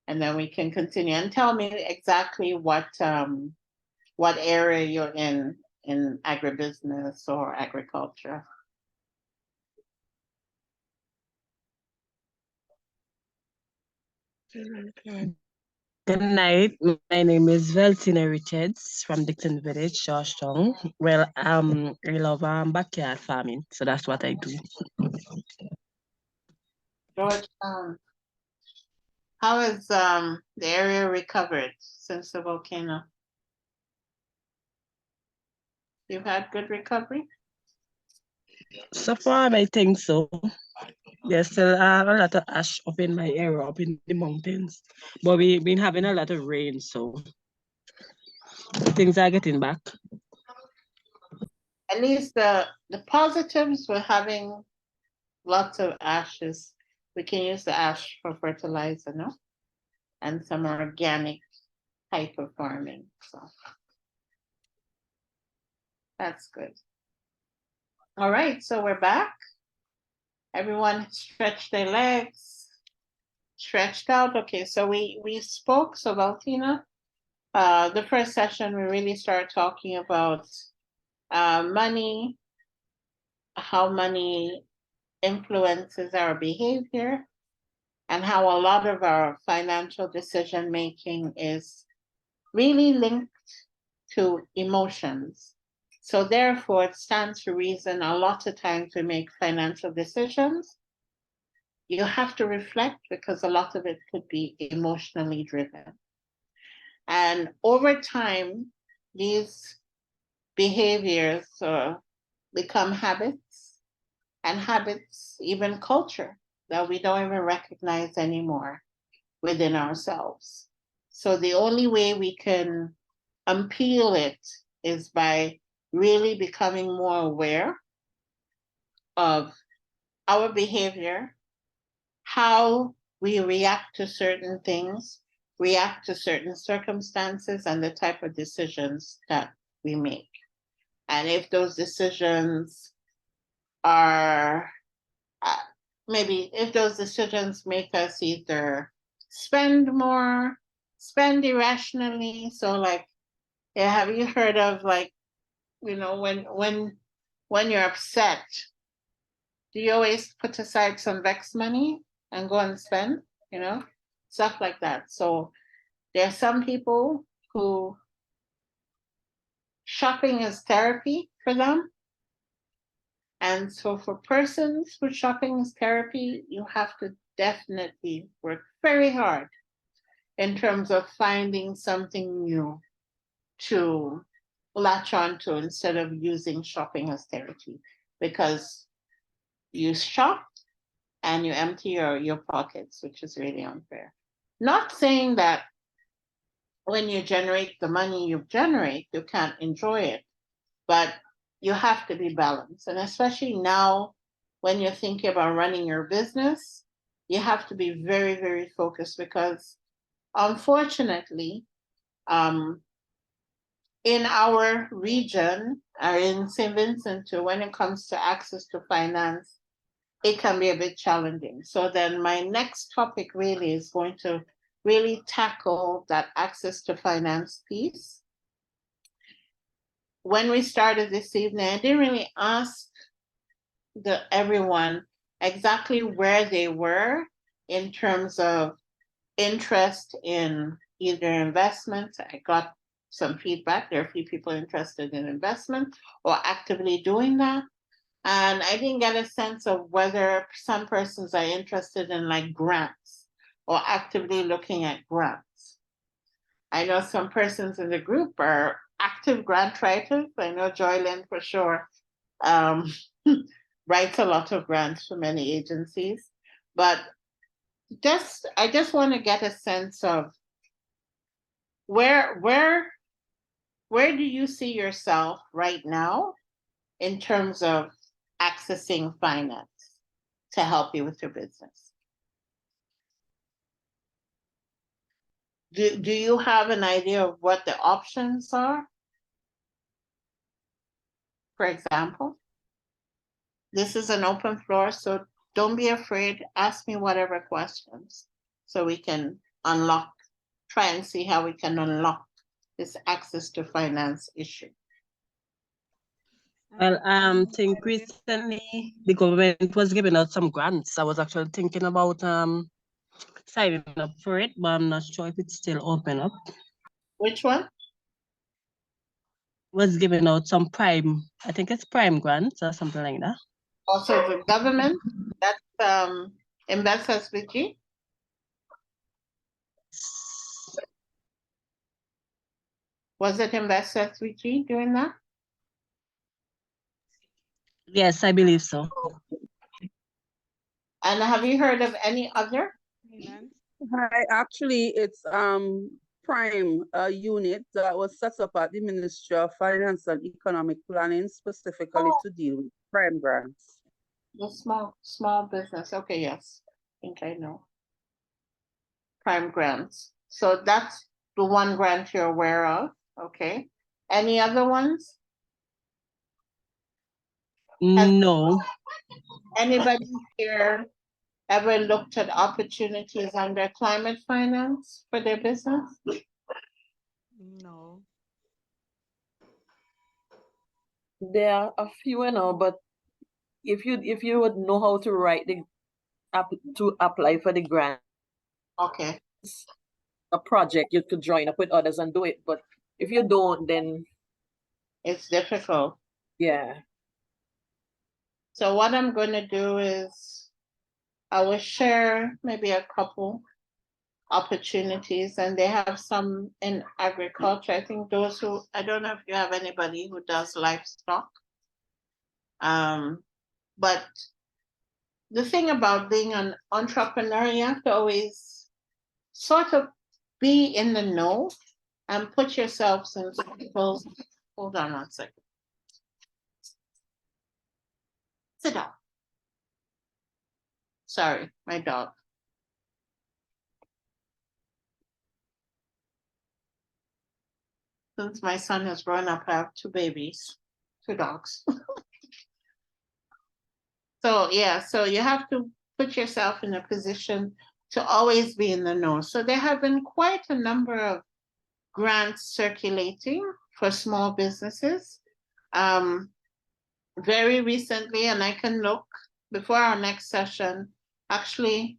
and then we can continue. And tell me exactly what area you're in agribusiness or agriculture. Good night. My name is Veltina Richards from Dixon Village, Georgetown. Well, I love backyard farming, so that's what I do. Georgetown. How is the area recovered since the volcano? You've had good recovery? So far, I think so. There's still a lot of ash up in my area, up in the mountains, but we've been having a lot of rain, so things are getting back. At least the positives were having lots of ashes. We can use the ash for fertilizer, no? And some organic type of farming. So that's good. All right, so we're back. Everyone stretched their legs, stretched out. Okay, so we spoke, so Valtina, the first session, we really started talking about money, how money influences our behavior, and how a lot of our financial decision making is really linked to emotions. So therefore, it stands to reason a lot of times we make financial decisions. You have to reflect because a lot of it could be emotionally driven. And over time, these behaviors become habits, and habits, even culture, that we don't even recognize anymore within ourselves. So the only way we can unpeel it is by really becoming more aware of our behavior, how we react to certain things, react to certain circumstances, and the type of decisions that we make. And if those decisions are, maybe if those decisions make us either spend more, spend irrationally. So like, have you heard of like, you know, when you're upset, do you always put aside some vex money and go and spend, you know, stuff like that. So there are some people who shopping is therapy for them. And so for persons who shopping is therapy, you have to definitely work very hard in terms of finding something new to latch onto instead of using shopping as therapy, because you shop and you empty your pockets, which is really unfair. Not saying that when you generate the money you generate, you can't enjoy it, but you have to be balanced. And especially now, when you're thinking about running your business, you have to be very, very focused because unfortunately, in our region, or in St. Vincent too, when it comes to access to finance, it can be a bit challenging. So then my next topic really is going to really tackle that access to finance piece. When we started this evening, I didn't really ask everyone exactly where they were in terms of interest in either investment. I got some feedback. There are a few people interested in investment or actively doing that. And I didn't get a sense of whether some persons are interested in like grants or actively looking at grants. I know some persons in the group are active grant writers. I know Joylyn for sure writes a lot of grants for many agencies. But I just want to get a sense of where do you see yourself right now in terms of accessing finance to help you with your business? Do you have an idea of what the options are? For example, this is an open floor, so don't be afraid. Ask me whatever questions so we can try and see how we can unlock this access to finance issue. Well, think recently the government was giving out some grants. I was actually thinking about signing up for it, but I'm not sure if it's still open up. Which one? Was giving out some prime, I think it's prime grants or something like that. Also the government, that's Invest SVG. Was it Invest SVG doing that? Yes, I believe so. And have you heard of any other? Hi, actually, it's Prime, a unit that was set up at the Ministry of Finance and Economic Planning specifically to deal with prime grants. The small business. Okay, yes. I think I know. Prime grants. So that's the one grant you're aware of. Okay. Any other ones? No. Anybody here ever looked at opportunities under climate finance for their business? No. There are a few, but if you would know how to write to apply for the grant, okay, a project, you could join up with others and do it. But if you don't, then it's difficult. Yeah. So what I'm going to do is I will share maybe a couple opportunities, and they have some in agriculture. I think those who, I don't know if you have anybody who does livestock. But the thing about being an entrepreneur, you have to always sort of be in the know and put yourselves in people's, hold on one second. Sit down. Sorry, my dog. Since my son has grown up, I have two babies, two dogs. So yeah, so you have to put yourself in a position to always be in the know. So there have been quite a number of grants circulating for small businesses. Very recently, and I can look before our next session. Actually,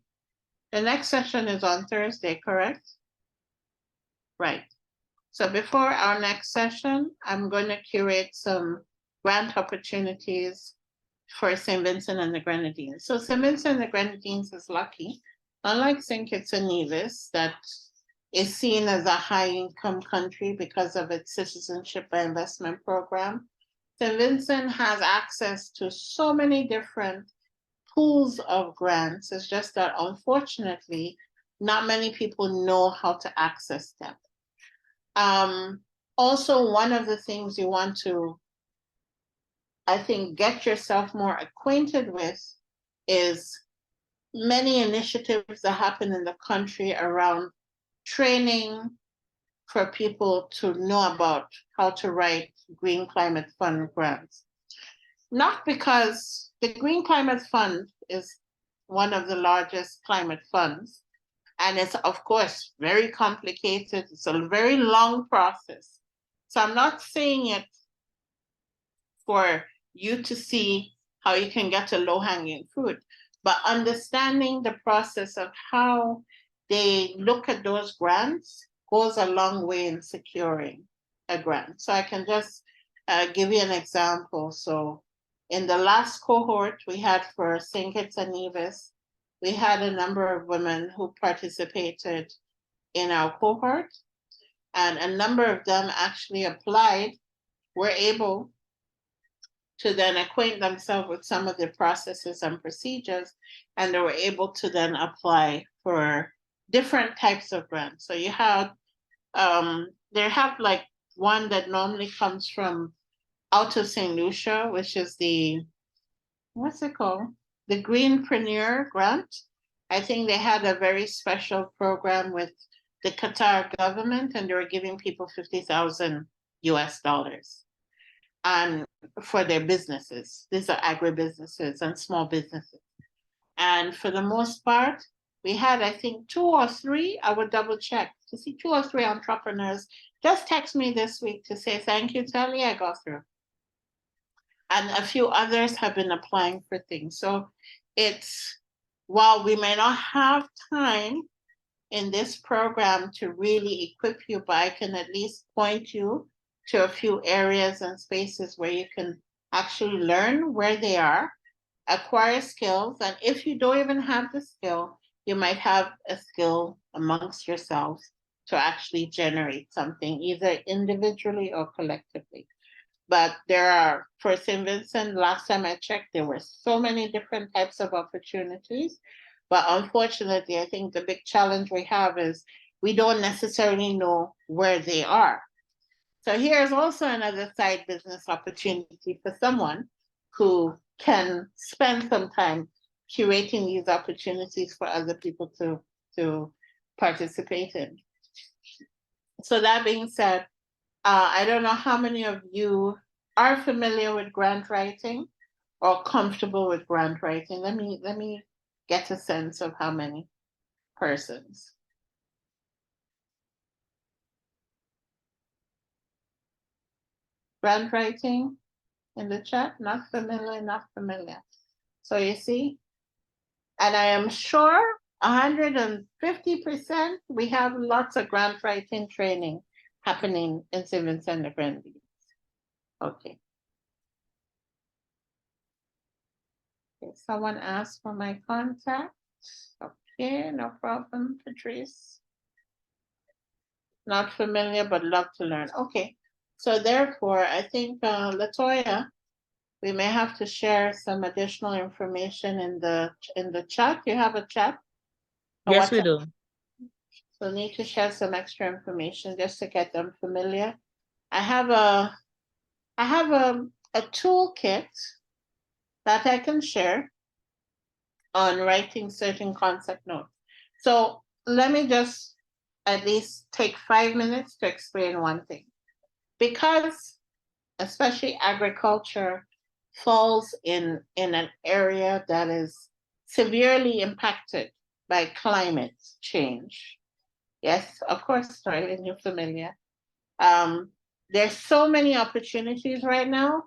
the next session is on Thursday, correct? Right. So before our next session, I'm going to curate some grant opportunities for St. Vincent and the Grenadines. So St. Vincent and the Grenadines is lucky, unlike St. Kitts and Nevis, that is seen as a high-income country because of its citizenship by investment program. St. Vincent has access to so many different pools of grants. It's just that, unfortunately, not many people know how to access them. Also, one of the things you want to, I think, get yourself more acquainted with is many initiatives that happen in the country around training for people to know about how to write Green Climate Fund grants. Not because the Green Climate Fund is one of the largest climate funds, and it's, of course, very complicated. It's a very long process. So I'm not saying it for you to see how you can get a low-hanging fruit, but understanding the process of how they look at those grants goes a long way in securing a grant. So I can just give you an example. So in the last cohort we had for St. Kitts and Nevis, we had a number of women who participated in our cohort, and a number of them actually applied, were able to then acquaint themselves with some of the processes and procedures, and they were able to then apply for different types of grants. So you have, they have like one that normally comes from out of St. Lucia, which is the, what's it called? The Greenpreneur Grant. I think they had a very special program with the Qatar government, and they were giving people $50,000 US. And for their businesses. These are agribusinesses and small businesses. And for the most part, we had, I think, 2 or 3, I would double check to see 2 or 3 entrepreneurs just text me this week to say, thank you, Telly, I got through. And a few others have been applying for things. So it's, while we may not have time in this program to really equip you, but I can at least point you to a few areas and spaces where you can actually learn where they are, acquire skills, and if you don't even have the skill, you might have a skill amongst yourselves to actually generate something, either individually or collectively. But there are, for St. Vincent, last time I checked, there were so many different types of opportunities. But unfortunately, I think the big challenge we have is we don't necessarily know where they are. So here's also another side business opportunity for someone who can spend some time curating these opportunities for other people to participate in. So that being said, I don't know how many of you are familiar with grant writing or comfortable with grant writing. Let me get a sense of how many persons. Grant writing in the chat, not familiar, not familiar. So you see, and I am sure 150% we have lots of grant writing training happening in St. Vincent and Grenadines. Okay. Someone asked for my contact. Okay, no problem, Patrice. Not familiar, but love to learn. Okay, so therefore, I think Latoya, we may have to share some additional information in the chat. You have a chat? Yes, we do. So need to share some extra information just to get them familiar. I have a toolkit that I can share on writing certain concept notes. So let me just at least take 5 minutes to explain one thing. Because especially agriculture falls in an area that is severely impacted by climate change. Yes, of course, Starlin, you're familiar. There's so many opportunities right now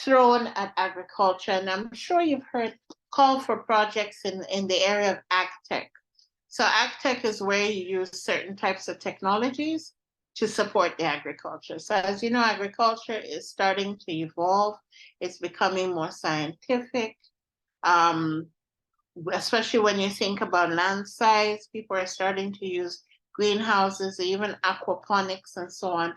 thrown at agriculture, and I'm sure you've heard call for projects in the area of ag tech. So ag tech is where you use certain types of technologies to support the agriculture. So as you know, agriculture is starting to evolve. It's becoming more scientific, especially when you think about land size. People are starting to use greenhouses, even aquaponics and so on.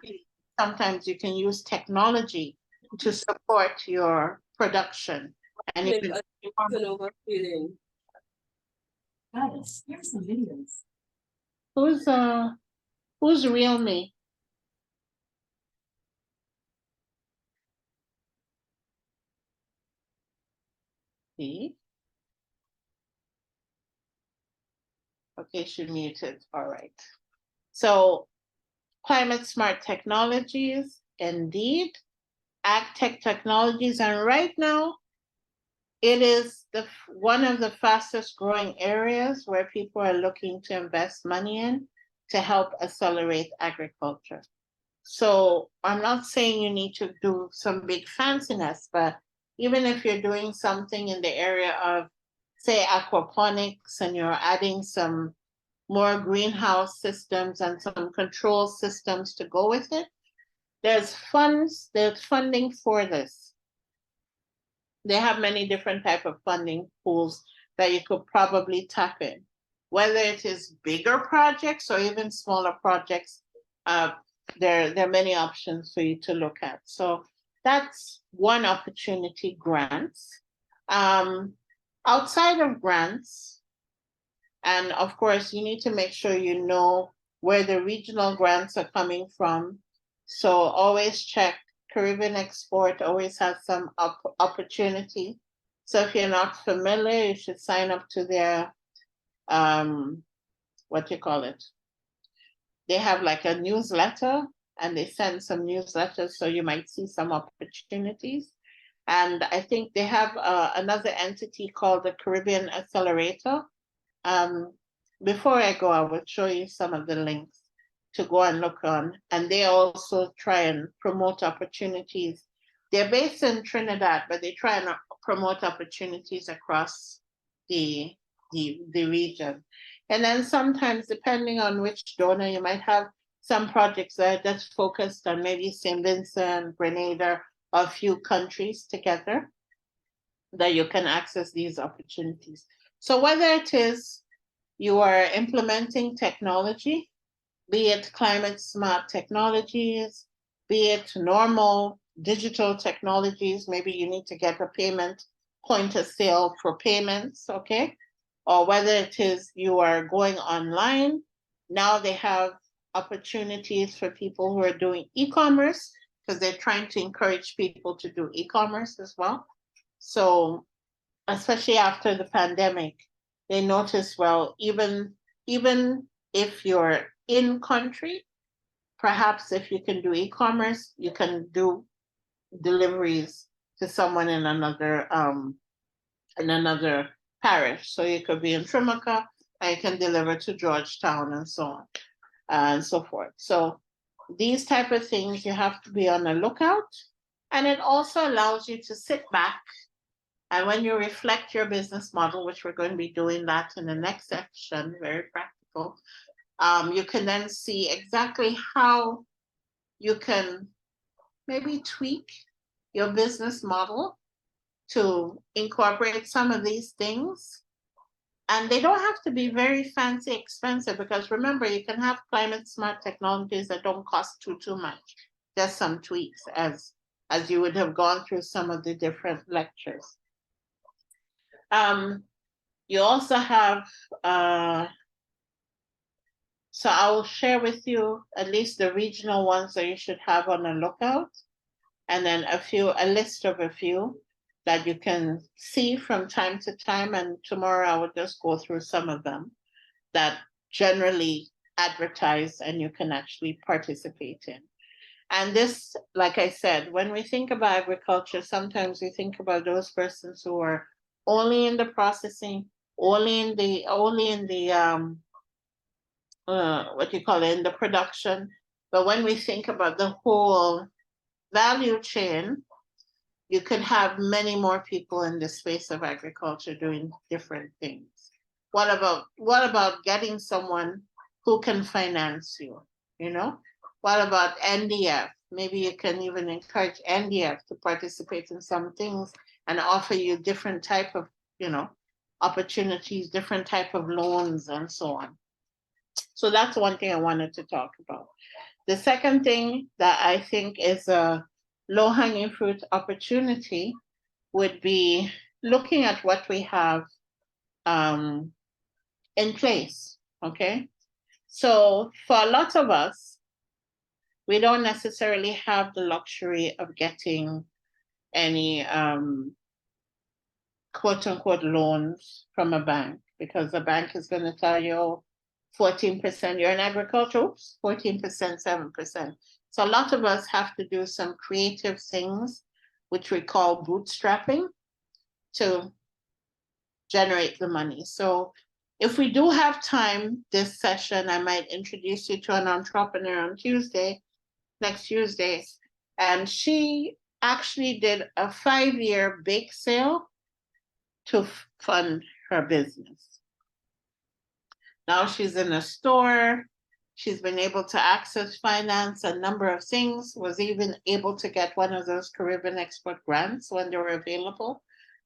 Sometimes you can use technology to support your production. And you can here's some videos. Who's real me? See? Okay, she muted. All right. So climate smart technologies, indeed, ag tech technologies, and right now it is one of the fastest growing areas where people are looking to invest money in to help accelerate agriculture. So I'm not saying you need to do some big fanciness, but even if you're doing something in the area of, say, aquaponics, and you're adding some more greenhouse systems and some control systems to go with it, there's funding for this. They have many different type of funding pools that you could probably tap in. Whether it is bigger projects or even smaller projects, there are many options for you to look at. So that's one opportunity, grants. Outside of grants, and of course, you need to make sure you know where the regional grants are coming from. So always check. Caribbean Export always has some opportunity. So if you're not familiar, you should sign up to their, what you call it? They have like a newsletter, and they send some newsletters, so you might see some opportunities. And I think they have another entity called the Caribbean Accelerator. before I go, I will show you some of the links to go and look on. And they also try and promote opportunities. They're based in Trinidad, but they try and promote opportunities across the region. And then sometimes, depending on which donor, you might have some projects that are just focused on maybe St. Vincent, Grenada, or a few countries together that you can access these opportunities. So whether it is you are implementing technology, be it climate smart technologies, be it normal digital technologies, maybe you need to get a payment point of sale for payments, okay? Or whether it is you are going online, now they have opportunities for people who are doing e-commerce because they're trying to encourage people to do e-commerce as well. So especially after the pandemic, they notice, well, even if you're in country, perhaps if you can do e-commerce, you can do deliveries to someone in another parish. So you could be in Trimaka, and you can deliver to Georgetown and so on and so forth. So these type of things, you have to be on the lookout. And it also allows you to sit back, and when you reflect your business model, which we're going to be doing that in the next section, very practical, you can then see exactly how you can maybe tweak your business model to incorporate some of these things. And they don't have to be very fancy, expensive, because remember, you can have climate smart technologies that don't cost too much. Just some tweaks as you would have gone through some of the different lectures. You also have, so I will share with you at least the regional ones that you should have on the lookout, and then a list of a few that you can see from time to time. And tomorrow I will just go through some of them that generally advertise and you can actually participate in. And this, like I said, when we think about agriculture, sometimes we think about those persons who are only in the processing, only in the in the production. But when we think about the whole value chain, you could have many more people in the space of agriculture doing different things. What about getting someone who can finance you, you know? What about NDF? Maybe you can even encourage NDF to participate in some things and offer you different type of, opportunities, different type of loans and so on. So that's one thing I wanted to talk about. The second thing that I think is a low-hanging fruit opportunity would be looking at what we have in place, okay? So for a lot of us, we don't necessarily have the luxury of getting any quote unquote loans from a bank, because the bank is going to tell you 14%, you're in agriculture, 14%, 7%. So a lot of us have to do some creative things, which we call bootstrapping, to generate the money. So if we do have time this session, I might introduce you to an entrepreneur on next Tuesday. And she actually did a 5-year bake sale to fund her business. Now she's in a store. She's been able to access finance, a number of things, was even able to get one of those Caribbean Export grants when they were available.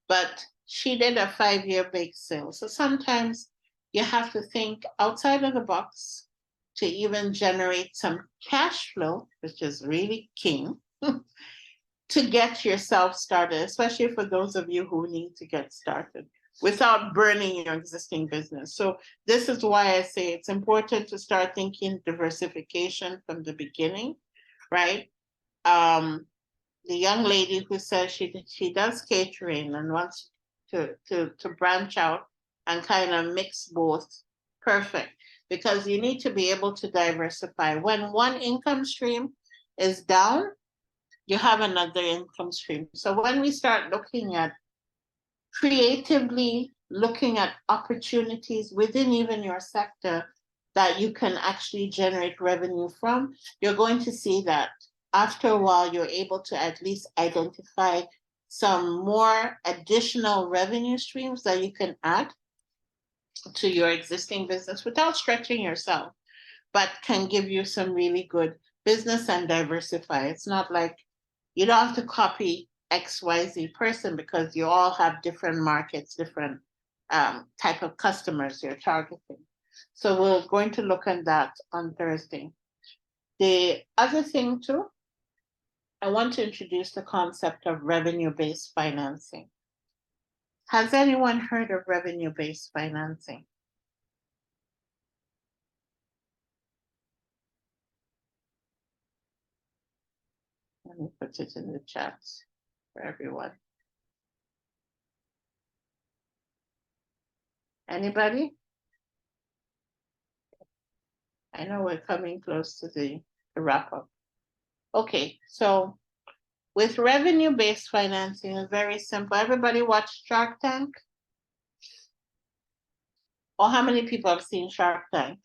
But she did a 5-year bake sale. So sometimes you have to think outside of the box to even generate some cash flow, which is really king, to get yourself started, especially for those of you who need to get started without burning your existing business. So this is why I say it's important to start thinking diversification from the beginning, right? The young lady who says she does catering and wants to branch out and kind of mix both, perfect. Because you need to be able to diversify. When one income stream is down, you have another income stream. So when we start looking at creatively looking at opportunities within even your sector that you can actually generate revenue from, you're going to see that after a while, you're able to at least identify some more additional revenue streams that you can add to your existing business without stretching yourself, but can give you some really good business and diversify. It's not like you don't have to copy XYZ person because you all have different markets, different type of customers you're targeting. So we're going to look at that on Thursday. The other thing too, I want to introduce the concept of revenue-based financing. Has anyone heard of revenue-based financing? Let me put it in the chat for everyone. Anybody? I know we're coming close to the wrap up. Okay, so with revenue-based financing, it's very simple. Everybody watch Shark Tank? Or how many people have seen Shark Tank?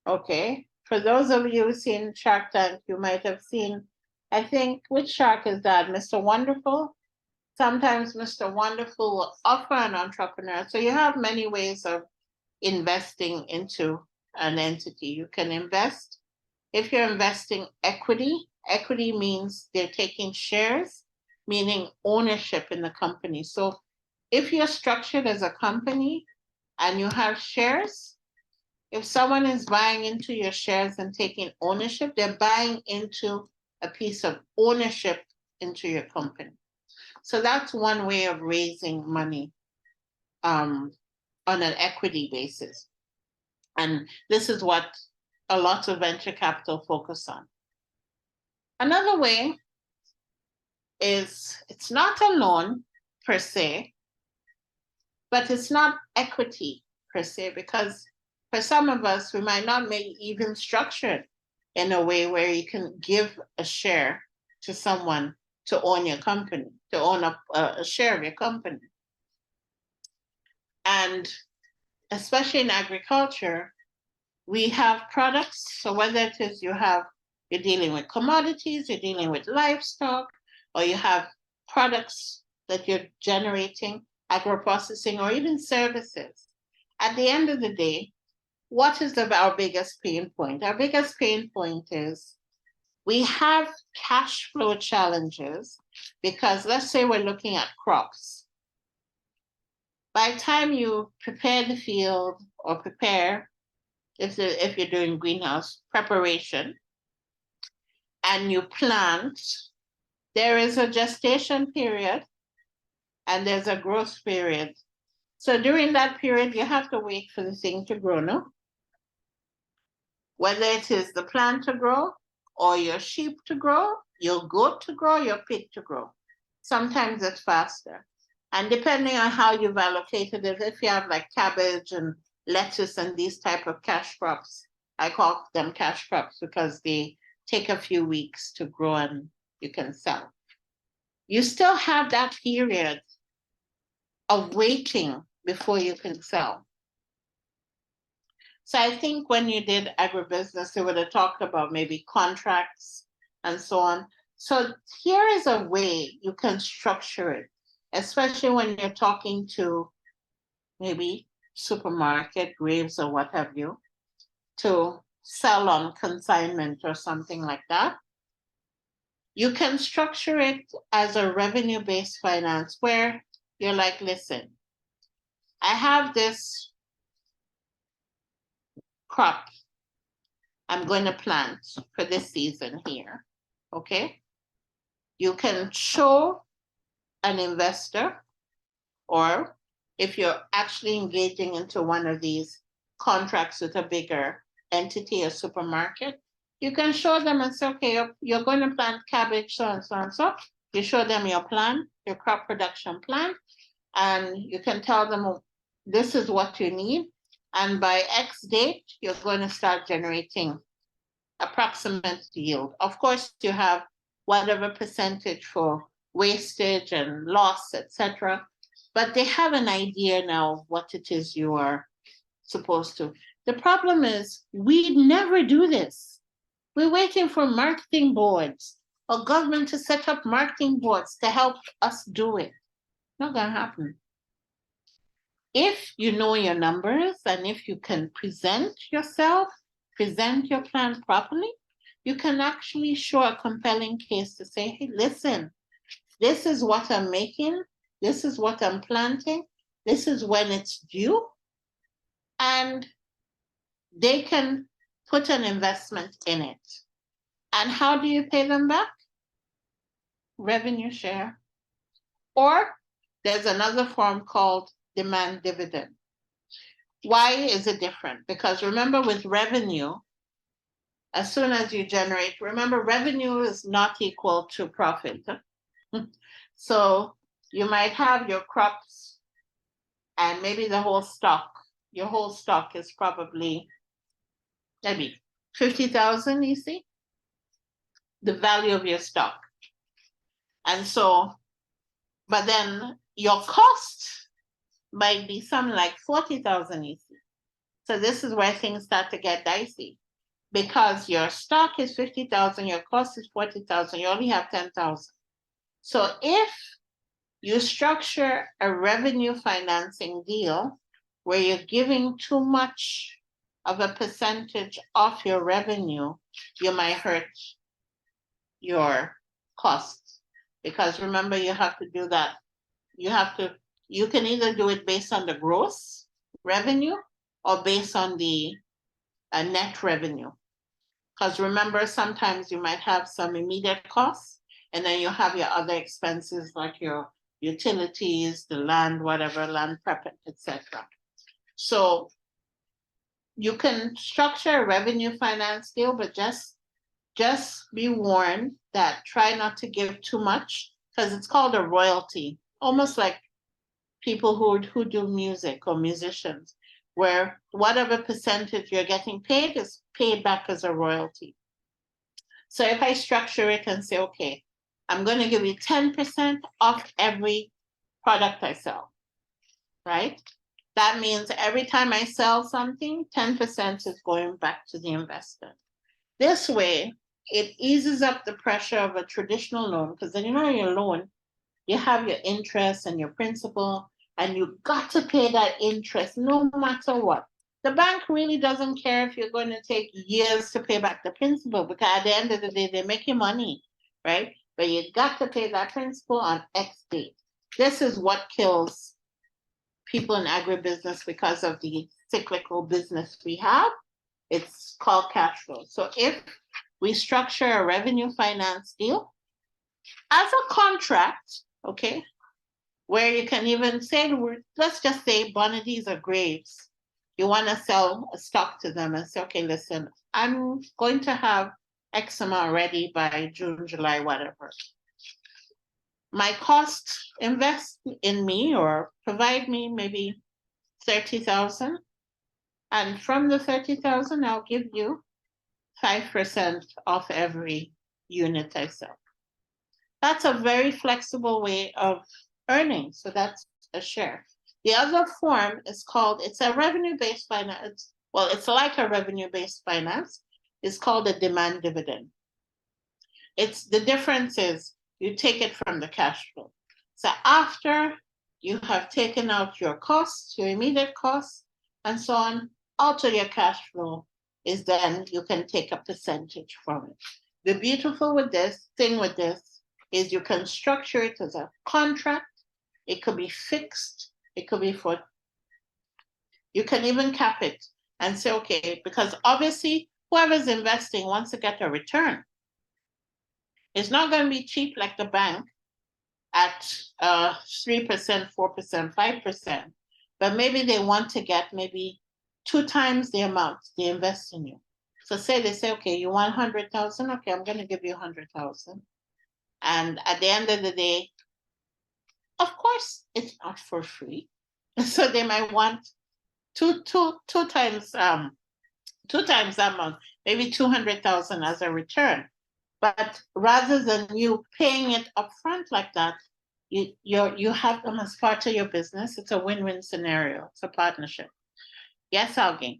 Okay, for those of you who've seen Shark Tank, you might have seen, I think, which shark is that? Mr. Wonderful? Sometimes Mr. Wonderful will offer an entrepreneur. So you have many ways of investing into an entity. You can invest. If you're investing equity, equity means they're taking shares, meaning ownership in the company. So if you're structured as a company and you have shares, if someone is buying into your shares and taking ownership, they're buying into a piece of ownership into your company. So that's one way of raising money on an equity basis. And this is what a lot of venture capital focus on. Another way is it's not a loan per se, but it's not equity per se, because for some of us, we might not make even structured in a way where you can give a share to someone to own your company, to own a share of your company. And especially in agriculture, we have products. So whether it is you're dealing with commodities, you're dealing with livestock, or you have products that you're generating, agro-processing, or even services. At the end of the day, what is our biggest pain point? Our biggest pain point is we have cash flow challenges because let's say we're looking at crops. By the time you prepare the field or prepare, if you're doing greenhouse preparation, and you plant, there is a gestation period and there's a growth period. So during that period, you have to wait for the thing to grow, no? Whether it is the plant to grow, or your sheep to grow, your goat to grow, your pig to grow. Sometimes it's faster. And depending on how you've allocated it, if you have like cabbage and lettuce and these type of cash crops, I call them cash crops because they take a few weeks to grow and you can sell. You still have that period of waiting before you can sell. So I think when you did agribusiness, they would have talked about maybe contracts and so on. So here is a way you can structure it, especially when you're talking to maybe supermarket, Graves or what have you, to sell on consignment or something like that. You can structure it as a revenue-based finance where you're like, listen, I have this crop I'm going to plant for this season here, okay? You can show an investor, or if you're actually engaging into one of these contracts with a bigger entity, a supermarket, you can show them and say, okay, you're going to plant cabbage, so and so and so. You show them your plan, your crop production plan, and you can tell them this is what you need. And by X date, you're going to start generating approximate yield. Of course, you have whatever percentage for wastage and loss, etc. But they have an idea now of what it is you are supposed to. The problem is we never do this. We're waiting for marketing boards or government to set up marketing boards to help us do it. Not gonna happen. If you know your numbers and if you can present yourself, present your plan properly, you can actually show a compelling case to say, hey, listen, this is what I'm making, this is what I'm planting, this is when it's due, and they can put an investment in it. And how do you pay them back? Revenue share. Or there's another form called demand dividend. Why is it different? Because remember, with revenue, as soon as you generate, remember, revenue is not equal to profit. So you might have your crops and maybe the whole stock. Your whole stock is probably maybe 50,000, you see? The value of your stock. And so, but then your cost might be something like 40,000, you see. So this is where things start to get dicey. Because your stock is 50,000, your cost is 40,000, you only have 10,000. So if you structure a revenue financing deal where you're giving too much of a percentage of your revenue, you might hurt your costs. Because remember, you have to do that. You can either do it based on the gross revenue or based on the net revenue. Because remember, sometimes you might have some immediate costs, and then you have your other expenses like your utilities, the land, whatever, land prep, etc. So you can structure a revenue finance deal, but just be warned that try not to give too much, because it's called a royalty, almost like people who do music or musicians, where whatever percentage you're getting paid is paid back as a royalty. So if I structure it and say, okay, I'm going to give you 10% off every product I sell, right? That means every time I sell something, 10% is going back to the investor. This way, it eases up the pressure of a traditional loan, because then your loan, you have your interest and your principal, and you got to pay that interest no matter what. The bank really doesn't care if you're going to take years to pay back the principal, because at the end of the day, they make you money, right? But you got to pay that principal on X date. This is what kills people in agribusiness because of the cyclical business we have. It's called cash flow. So if we structure a revenue finance deal as a contract, okay, where you can even say, let's just say Bonadies or grapes, you want to sell a stock to them and say, okay, listen, I'm going to have X amount ready by June, July, whatever. My cost, invest in me or provide me maybe 30,000. And from the 30,000, I'll give you 5% off every unit I sell. That's a very flexible way of earning. So that's a share. The other form is called, it's a revenue-based finance. Well, it's like a revenue-based finance. It's called a demand dividend. The difference is you take it from the cash flow. So after you have taken out your costs, your immediate costs, and so on, out of your cash flow is then you can take a percentage from it. The beautiful thing with this is you can structure it as a contract. It could be fixed. It could be you can even cap it and say, okay, because obviously whoever's investing wants to get a return. It's not going to be cheap like the bank at 3%, 4%, 5%, but maybe they want to get maybe 2 times the amount they invest in you. So they say, okay, you want 100,000? Okay, I'm going to give you 100,000. And at the end of the day, of course, it's not for free. So they might want two times that amount, maybe 200,000 as a return. But rather than you paying it upfront like that, you have them as part of your business. It's a win-win scenario. It's a partnership. Yes, Algin.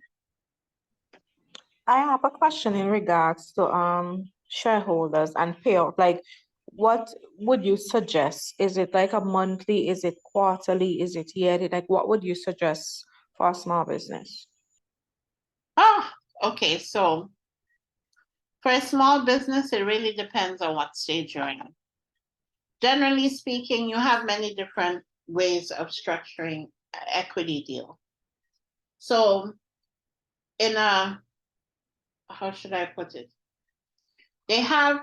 I have a question in regards to shareholders and payout. Like, what would you suggest? Is it like a monthly? Is it quarterly? Is it yearly? Like, what would you suggest for a small business? Okay. So for a small business, it really depends on what stage you're in. Generally speaking, you have many different ways of structuring an equity deal. So in a, how should I put it? They have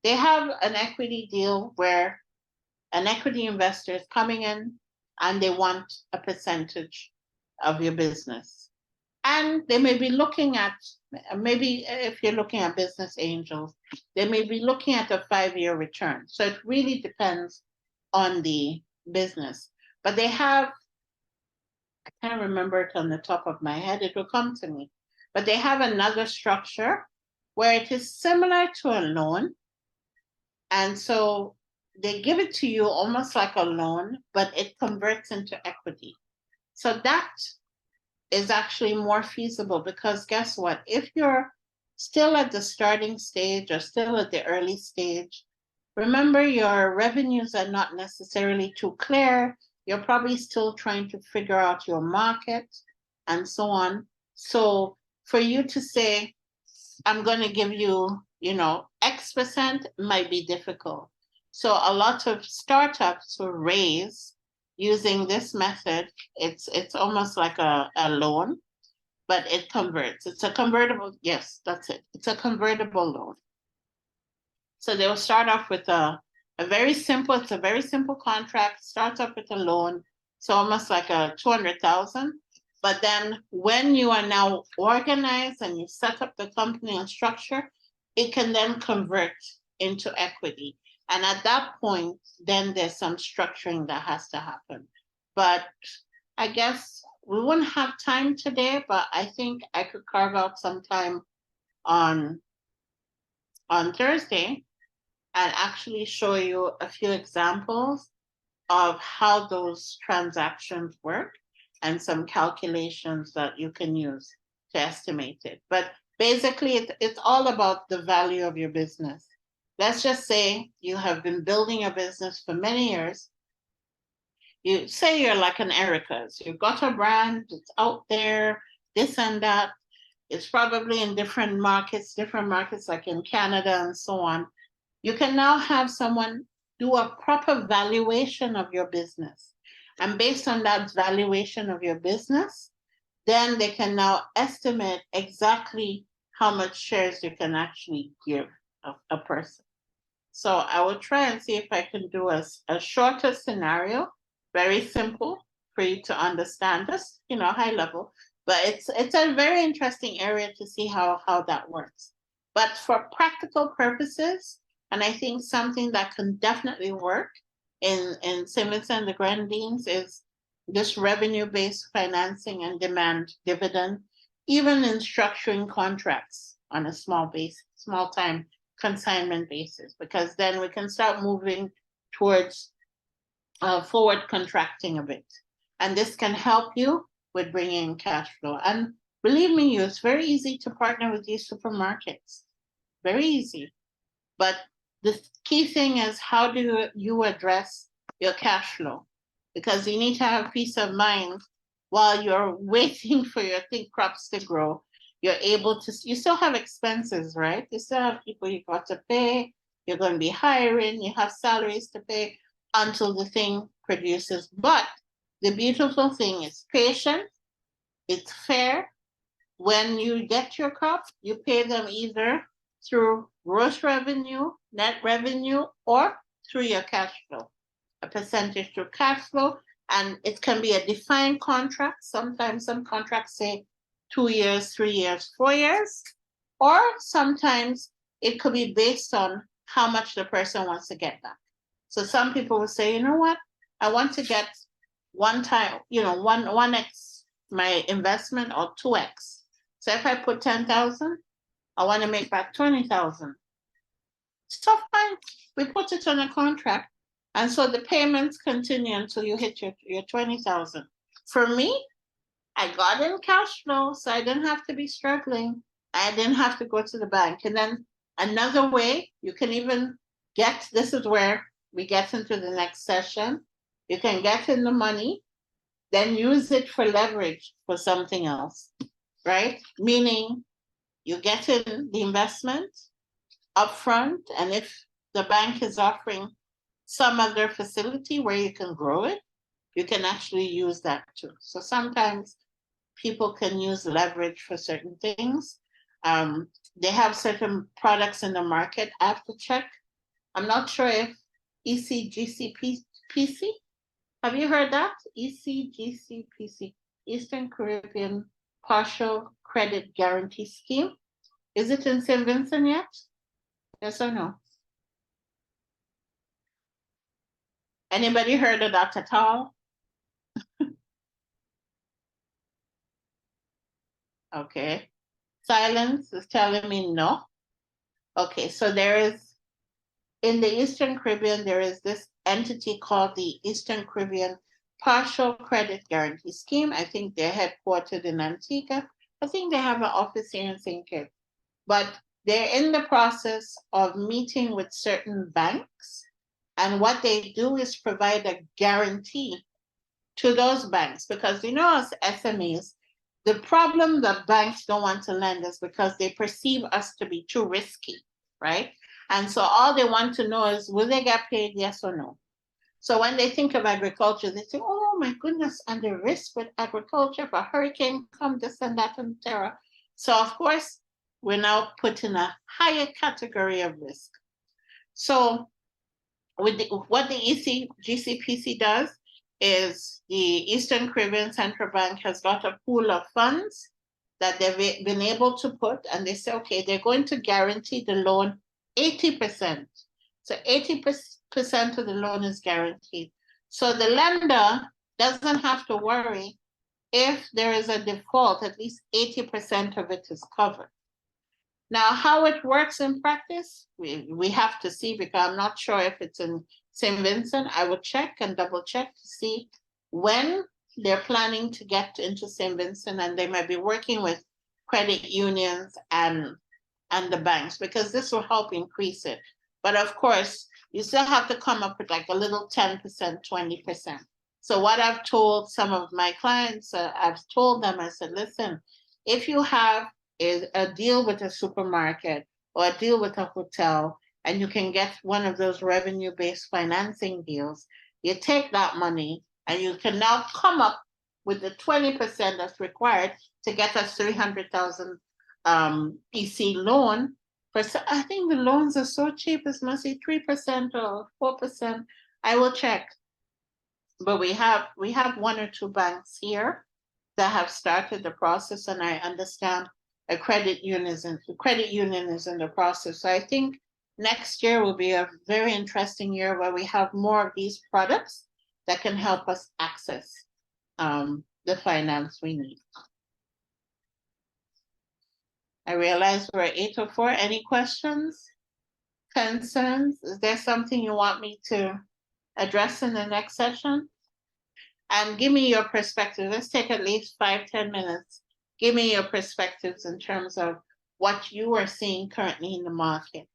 an equity deal where an equity investor is coming in and they want a percentage of your business. And they may be looking at, maybe if you're looking at business angels, they may be looking at a 5-year return. So it really depends on the business. But they have, I can't remember it on the top of my head, it will come to me. But they have another structure where it is similar to a loan. And so they give it to you almost like a loan, but it converts into equity. So that is actually more feasible because guess what? If you're still at the starting stage or still at the early stage, remember your revenues are not necessarily too clear. You're probably still trying to figure out your market and so on. So for you to say, I'm going to give you, X% might be difficult. So a lot of startups will raise using this method. It's almost like a loan, but it converts. It's a convertible. Yes, that's it. It's a convertible loan. So they'll start off with it's a very simple contract, starts off with a loan. So almost like a 200,000. But then when you are now organized and you set up the company and structure, it can then convert into equity. And at that point, then there's some structuring that has to happen. But I guess we wouldn't have time today, but I think I could carve out some time on Thursday and actually show you a few examples of how those transactions work and some calculations that you can use to estimate it. But basically, it's all about the value of your business. Let's just say you have been building a business for many years. You say you're like an Erica's. You've got a brand, it's out there, this and that. It's probably in different markets like in Canada and so on. You can now have someone do a proper valuation of your business. And based on that valuation of your business, then they can now estimate exactly how much shares you can actually give a person. So I will try and see if I can do a shorter scenario, very simple for you to understand this, high level. But it's a very interesting area to see how that works. But for practical purposes, and I think something that can definitely work in St. Vincent and the Grenadines is this revenue-based financing and demand dividend, even in structuring contracts on a small time consignment basis, because then we can start moving towards forward contracting a bit. And this can help you with bringing in cash flow. And believe me, it's very easy to partner with these supermarkets. Very easy. But the key thing is, how do you address your cash flow? Because you need to have peace of mind while you're waiting for your crops to grow. You're able to, you still have expenses, right? You still have people you got to pay. You're going to be hiring. You have salaries to pay until the thing produces. But the beautiful thing is patient. It's fair. When you get your crop, you pay them either through gross revenue, net revenue, or through your cash flow, a percentage through cash flow. And it can be a defined contract. Sometimes some contracts say 2 years, 3 years, 4 years, or sometimes it could be based on how much the person wants to get back. So some people will say, you know what, I want to get 1x my investment or 2x. So if I put 10,000, I want to make back 20,000. So fine, we put it on a contract. And so the payments continue until you hit your 20,000. For me, I got in cash flow, so I didn't have to be struggling. I didn't have to go to the bank. And then another way you can even get, this is where we get into the next session. You can get in the money, then use it for leverage for something else, right? Meaning you get in the investment upfront, and if the bank is offering some other facility where you can grow it, you can actually use that too. So sometimes people can use leverage for certain things. They have certain products in the market. I have to check. I'm not sure if ECGCPC, have you heard that? ECGCPC, Eastern Caribbean Partial Credit Guarantee Scheme. Is it in St. Vincent yet? Yes or no? Anybody heard of that at all? Okay. Silence is telling me no. Okay, so there is, in the Eastern Caribbean, there is this entity called the Eastern Caribbean Partial Credit Guarantee Scheme. I think they're headquartered in Antigua. I think they have an office here in St. Kitts. But they're in the process of meeting with certain banks. And what they do is provide a guarantee to those banks, because you know, as SMEs, the problem that banks don't want to lend is because they perceive us to be too risky, right? And so all they want to know is, will they get paid, yes or no? So when they think of agriculture, they say, oh my goodness, and the risk with agriculture, if a hurricane comes, this and that and terror. So of course, we're now put in a higher category of risk. So with what the ECGCPC does is the Eastern Caribbean Central Bank has got a pool of funds that they've been able to put, and they say, okay, they're going to guarantee the loan 80%. So 80% of the loan is guaranteed. So the lender doesn't have to worry if there is a default, at least 80% of it is covered. Now, how it works in practice, we have to see, because I'm not sure if it's in St. Vincent. I will check and double check to see when they're planning to get into St. Vincent, and they might be working with credit unions and the banks, because this will help increase it. But of course, you still have to come up with like a little 10%, 20%. So what I've told some of my clients, I've told them, I said, listen, if you have a deal with a supermarket or a deal with a hotel, and you can get one of those revenue-based financing deals, you take that money and you can now come up with the 20% that's required to get us 300,000 EC loan. I think the loans are so cheap, it's must be 3% or 4%. I will check. But we have one or two banks here that have started the process, and I understand a credit union is in the process. So I think next year will be a very interesting year where we have more of these products that can help us access the finance we need. I realize we're at 8:04. Any questions, concerns? Is there something you want me to address in the next session? And give me your perspective. Let's take at least 5-10 minutes. Give me your perspectives in terms of what you are seeing currently in the market.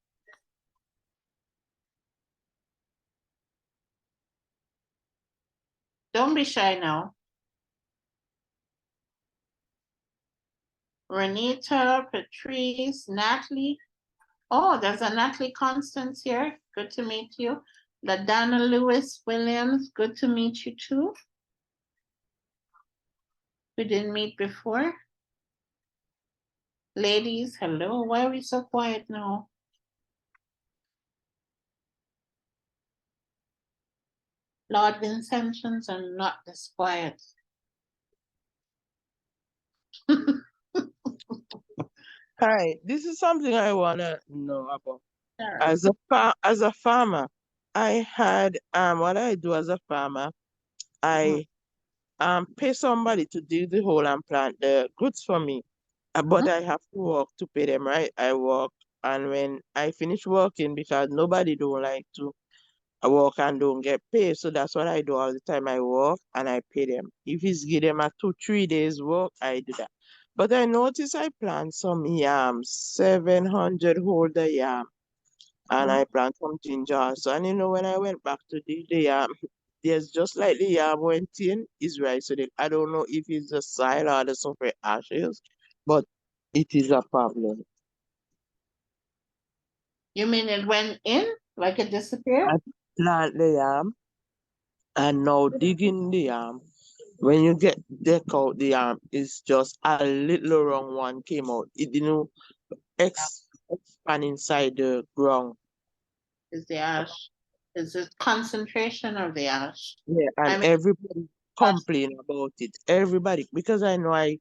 Don't be shy now. Renita, Patrice, Natalie. Oh, there's a Natalie Constance here. Good to meet you. LaDonna Lewis Williams, good to meet you too. We didn't meet before. Ladies, hello. Why are we so quiet now? Lord Vincentians are not this quiet. Hi, this is something I want to know about. Sure. As a farmer, I had what I do as a farmer, I pay somebody to do the whole and plant the goods for me, but I have to work to pay them, right? I work and when I finish working, because nobody don't like to work and don't get paid, so that's what I do all the time. I work and I pay them. If it's give them a 2-3 days work, I do that. But I notice I plant some yams, 700 holder yam, and I plant some ginger also. And you know, when I went back to the yam, there's just like the yam went in, is right. So that I don't know if it's the soil or the sulfur ashes, but it is a problem. You mean it went in, like it disappeared? I plant the yam and now digging the yam. When you deck out the yam, it's just a little wrong one came out. It didn't expand inside the ground. Is the ash? Is it concentration of the ash? Yeah, I and mean, everybody complain about it. Everybody, because I know I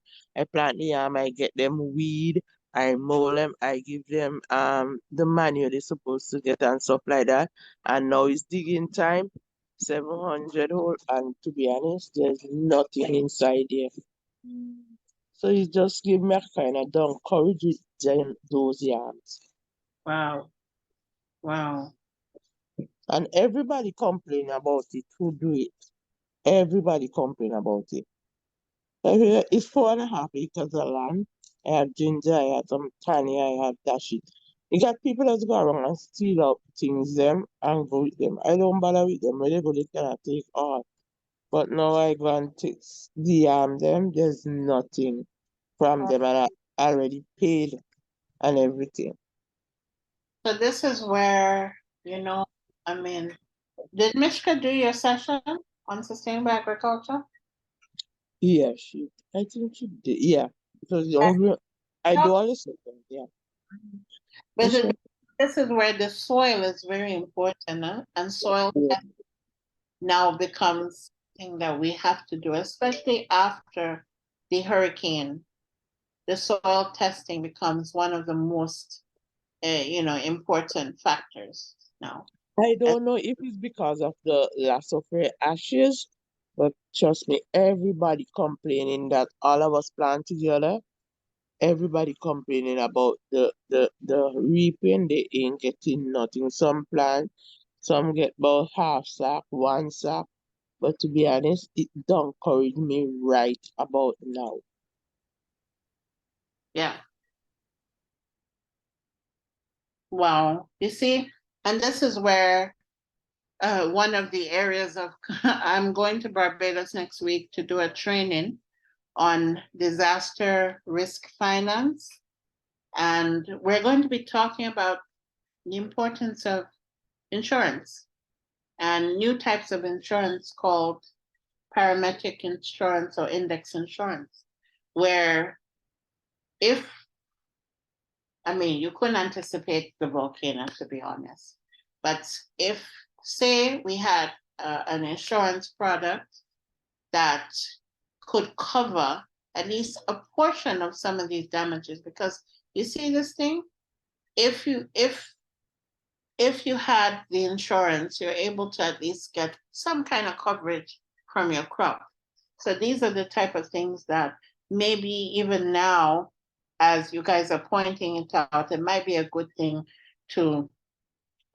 plant the yam, I get them weed, I mow them, I give them the manure they're supposed to get and stuff like that. And now it's digging time, 700 hole, and to be honest, there's nothing inside there. So it just give me a kind of don't encourage with those yams. wow. Wow. And everybody complain about it who do it. Everybody complain about it. It's 4.5 acres of land. I have ginger, I have some tiny, I have dashi. You got people that go around and steal up things them and go with them. I don't bother with them. When they go, they cannot take all. But now I go and take them, there's nothing from them, and I already paid and everything. So this is where, I mean, did Mishka do your session on sustainable agriculture? Yeah, I think she did. Yeah, because I do all the stuff. Yeah. But this is where the soil is very important, huh? And soil now becomes something that we have to do, especially after the hurricane. The soil testing becomes one of the most, important factors now. I don't know if it's because of the loss of her ashes, but trust me, everybody complaining that all of us plant together. Everybody complaining about the reaping. They ain't getting nothing. Some plant, some get about half sack, 1 sack. But to be honest, it don't encourage me right about now. Yeah. Wow. You see, and this is where one of the areas of I'm going to Barbados next week to do a training on disaster risk finance. And we're going to be talking about the importance of insurance and new types of insurance called parametric insurance or index insurance, where you couldn't anticipate the volcano, to be honest. But if, say, we had an insurance product that could cover at least a portion of some of these damages, because you see this thing, if you had the insurance, you're able to at least get some kind of coverage from your crop. So these are the type of things that maybe even now, as you guys are pointing it out, it might be a good thing to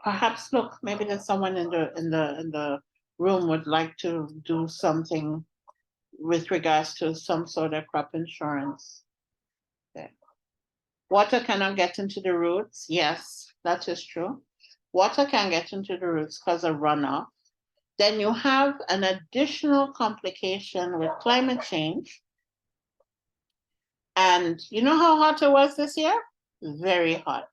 perhaps look. Maybe there's someone in the room would like to do something with regards to some sort of crop insurance. Okay. Water cannot get into the roots. Yes, that is true. Water can get into the roots because of runoff. Then you have an additional complication with climate change. And you know how hot it was this year? Very hot.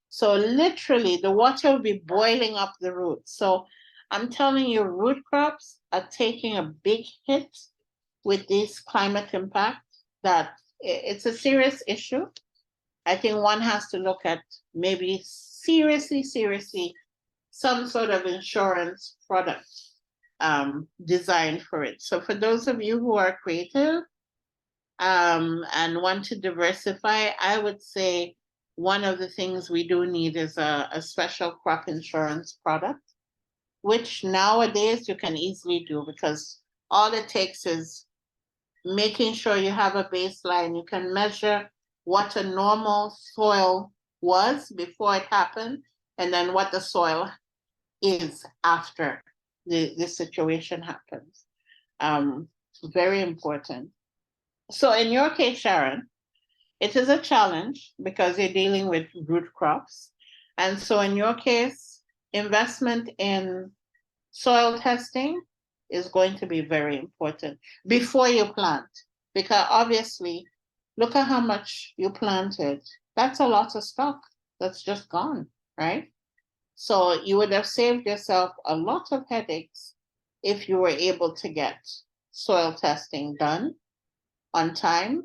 So literally the water will be boiling up the roots. So I'm telling you, root crops are taking a big hit with this climate impact, that it's a serious issue. I think one has to look at maybe seriously, some sort of insurance product designed for it. So for those of you who are creative and want to diversify, I would say one of the things we do need is a special crop insurance product, which nowadays you can easily do, because all it takes is making sure you have a baseline. You can measure what a normal soil was before it happened, and then what the soil is after the situation happens. Very important. So in your case, Sharon, it is a challenge because you're dealing with root crops. And so in your case, investment in soil testing is going to be very important before you plant, because obviously, look at how much you planted. That's a lot of stock that's just gone, right? So you would have saved yourself a lot of headaches if you were able to get soil testing done on time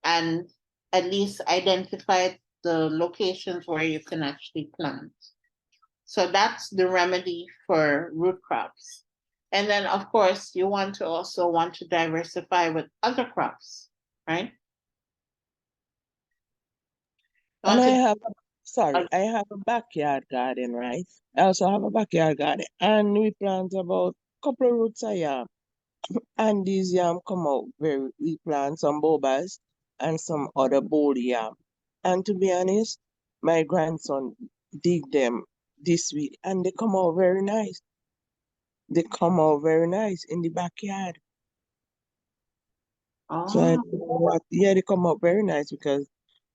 and at least identified the locations where you can actually plant. So that's the remedy for root crops. And then of course you want to diversify with other crops, right? And I have a backyard garden, right? I also have a backyard garden, and we plant about a couple of roots of yam. And these yam come out we plant some bobas and some other bold yam. And to be honest, my grandson dig them this week, and they come out very nice. They come out very nice in the backyard. So I don't know what, yeah, they come out very nice because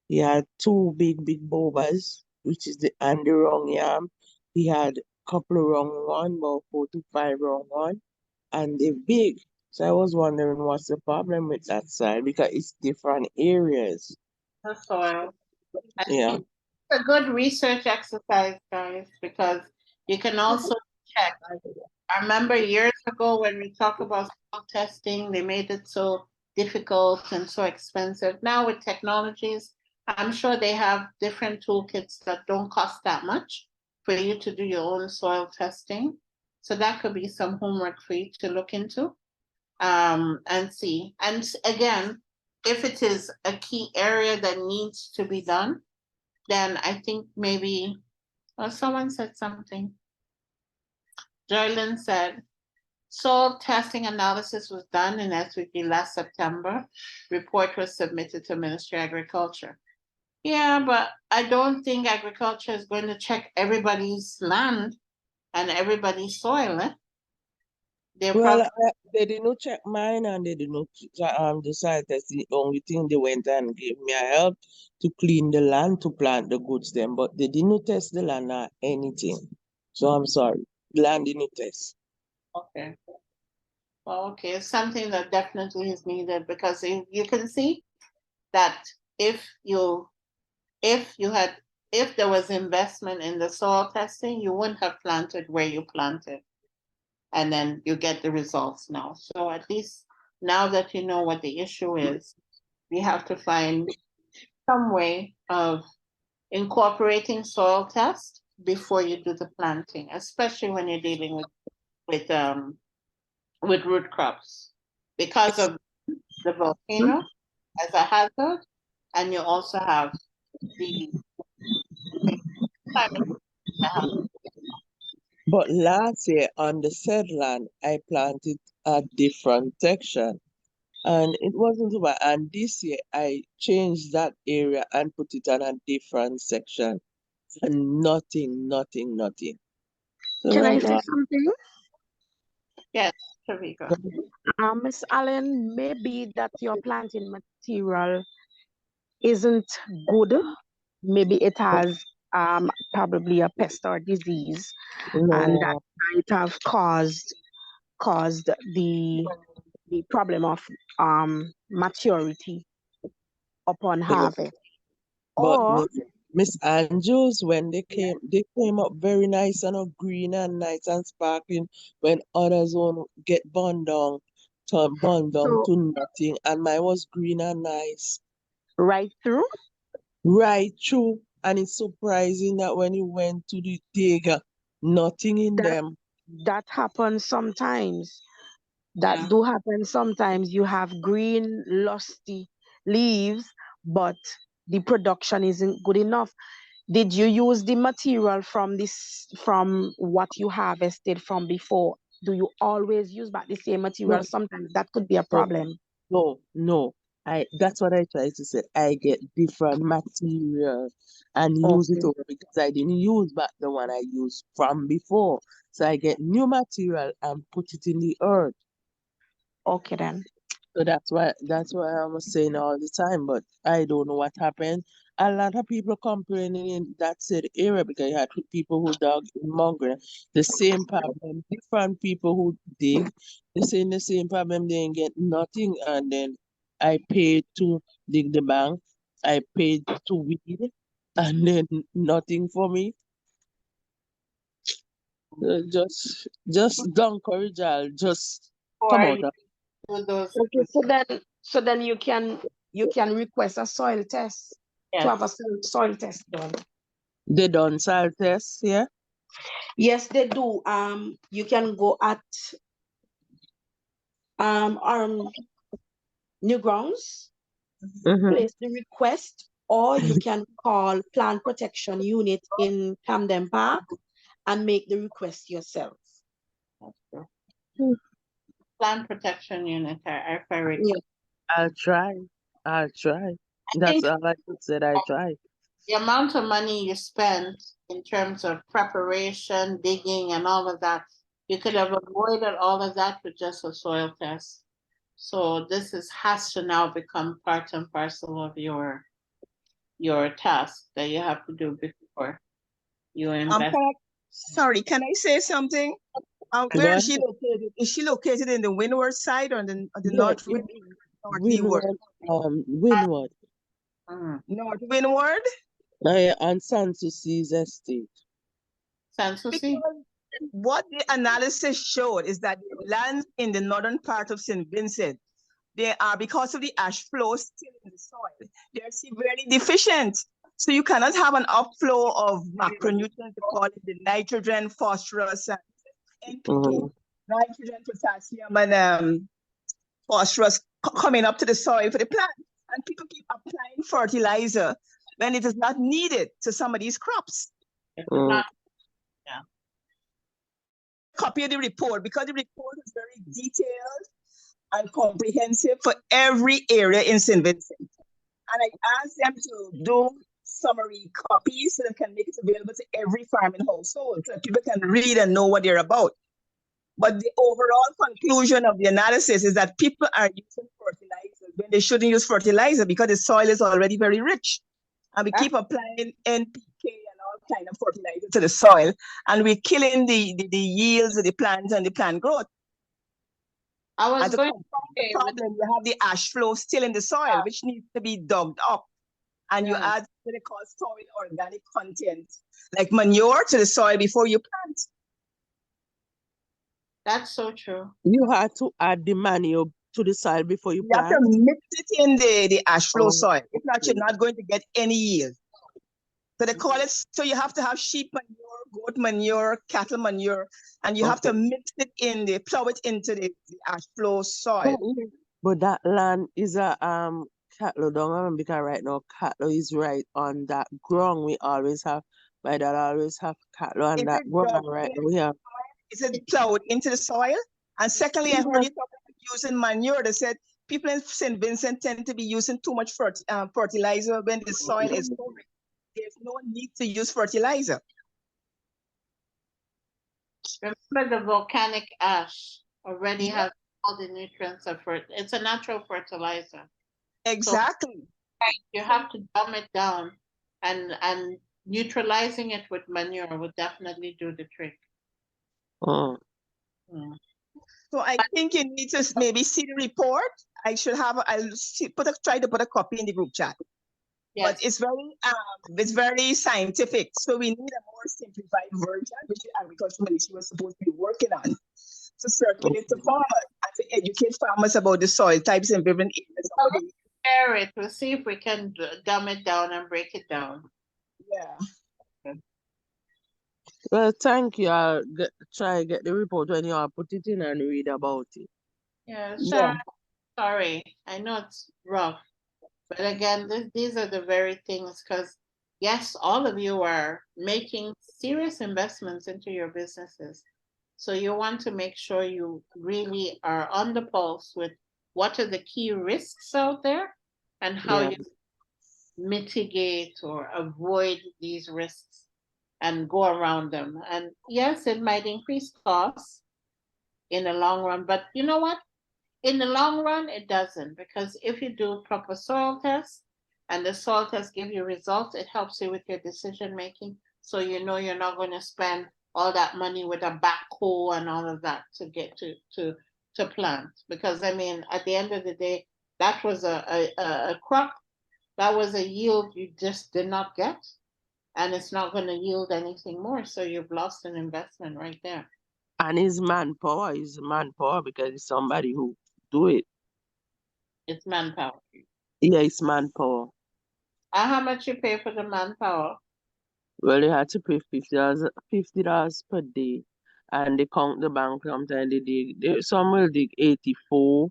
he had two big bobas, which is the wrong yam. He had a couple of wrong one, about 4 to 5 wrong one, and they're big. So I was wondering what's the problem with that side, because it's different areas. The soil. Yeah. It's a good research exercise, guys, because you can also check. I remember years ago when we talked about soil testing, they made it so difficult and so expensive. Now with technologies, I'm sure they have different toolkits that don't cost that much for you to do your own soil testing. So that could be some homework for you to look into and see. And again, if it is a key area that needs to be done, then I think maybe, someone said something. Joylyn said, soil testing analysis was done in SVG last September. Report was submitted to Ministry of Agriculture. Yeah, but I don't think agriculture is going to check everybody's land and everybody's soil. Well, they didn't check mine, and they didn't decide that's the only thing. They went and gave me a help to clean the land to plant the goods then, but they didn't test the land or anything. So I'm sorry, the land didn't test. Okay. Well, okay, it's something that definitely is needed, because you can see that if there was investment in the soil testing, you wouldn't have planted where you planted. And then you get the results now. So at least now that you know what the issue is, we have to find some way of incorporating soil tests before you do the planting, especially when you're dealing with root crops, because of the volcano as a hazard, and you also have the But last year on the said land, I planted a different section, and it wasn't too bad. And this year I changed that area and put it on a different section, and nothing. So Can I right say now, something? Yes, Shavika. Miss Allen, maybe that your planting material isn't good. Maybe it has probably a pest or disease, and that no. might have caused the problem of maturity upon harvest. But Or Miss Andrews, when they came up very nice and green and nice and sparkling. When others won't get burned down so to nothing, and mine was green and nice. right through. Right through, and it's surprising that when you went to the digger, nothing in them. That happens sometimes. That do happen sometimes. You have green, lusty leaves, but the production isn't good enough. Did you use the material from what you harvested from before? Do you always use back the same material? No. Sometimes that could be a problem. No. That's what I try to say. I get different material and use it Okay. over because I didn't use back the one I used from before. So I get new material and put it in the earth. Okay then. So that's why I was saying all the time, but I don't know what happened. A lot of people complaining in that said area because you had people who dug in Mongrel. The same problem, different people who dig, they saying the same problem, they ain't get nothing. And then I paid to dig the bank, I paid to weed, and then nothing for me. Just don't encourage y'all, just come Or out you of do those. Okay, so then you can request a soil test to have a Yes. soil test done. they done soil test, yeah? Yes, they do. You can go at our Newgrounds, Mm-hmm. place the request, or you can call Plant Protection Unit in Camden Park and make the request yourself. That's true. Plant protection unit, I refer it. Yeah. I'll try. I'll try. That's think all I could say. I try. the amount of money you spend in terms of preparation, digging, and all of that, you could have avoided all of that with just a soil test. So has to now become part and parcel of your task that you have to do before you invest. Sorry, can I say something? Go Where ahead. is she located? Is she located in the windward side or the Yeah, north leeward? Winwood. North windward? On Sanssouci's estate. Sanssouci? Because what the analysis showed is that the lands in the northern part of St. Vincent, they are, because of the ash flow still in the soil, they are severely deficient. So you cannot have an upflow of macronutrients, we call it the nitrogen, phosphorus, and NPK, nitrogen, potassium, and phosphorus coming up to the soil for the plant. And people keep applying fertilizer when it is not needed to some of these crops. Yeah. Copy of the report because the report is very detailed and comprehensive for every area in St. Vincent. And I asked them to do summary copies so they can make it available to every farming household so people can read and know what they're about. But the overall conclusion of the analysis is that people are using fertilizers when they shouldn't use fertilizer because the soil is already very rich. And we keep applying NPK and all kind of fertilizer to the soil, and we're killing the yields of the plants and the plant growth. And to compound the problem, you have the ash flow still in the soil, which needs to be dug up. And you add what they call soil organic content, like manure to the soil before you plant. That's so true. You had to add the manure to the soil before you You plant. have to mix it in the ash flow soil. If not, you're not going to get any yield. So they call it, so you have to have sheep manure, goat manure, cattle manure, and you have to mix it in, plow it into the ash flow soil. But that land is a cattle dung because right now cattle is right on that ground. We always have, my dad always have cattle on that ground right now. We have. Is it plowed into the soil? And secondly, I heard you talking about using manure. They said people in St. Vincent tend to be using too much fertilizer when the soil is so rich. There's no need to use fertilizer. Remember, the volcanic ash already has all the nutrients of it. It's a natural fertilizer. Exactly. So, you have to dumb it down, and neutralizing it with manure would definitely do the trick. Oh. So I think you need to maybe see the report. I'll try to put a copy in the group chat. Yes. But it's very scientific. So we need a more simplified version, which the Agricultural Ministry was supposed to be working on, to circulate to farmers and to educate farmers about the soil types in different areas. Share it. We'll see if we can dumb it down and break it down. Yeah. Well, thank you. I'll try get the report when you all put it in and read about it. Yeah, sorry. I know it's rough. But again, these are the very things, because yes, all of you are making serious investments into your businesses. So you want to make sure you really are on the pulse with what are the key risks out there and how Yeah. you mitigate or avoid these risks and go around them. And yes, it might increase costs in the long run, but you know what? In the long run, it doesn't, because if you do proper soil tests and the soil tests give you results, it helps you with your decision making. So you know you're not going to spend all that money with a backhoe and all of that to get to plant. Because I mean, at the end of the day, that was a crop, that was a yield you just did not get, and it's not going to yield anything more. So you've lost an investment right there. And his manpower is manpower because it's somebody who do it. It's manpower. Yeah, it's manpower. And how much you pay for the manpower? Well, they had to pay $50 per day. And they count the bank sometimes they dig. Some will dig 84,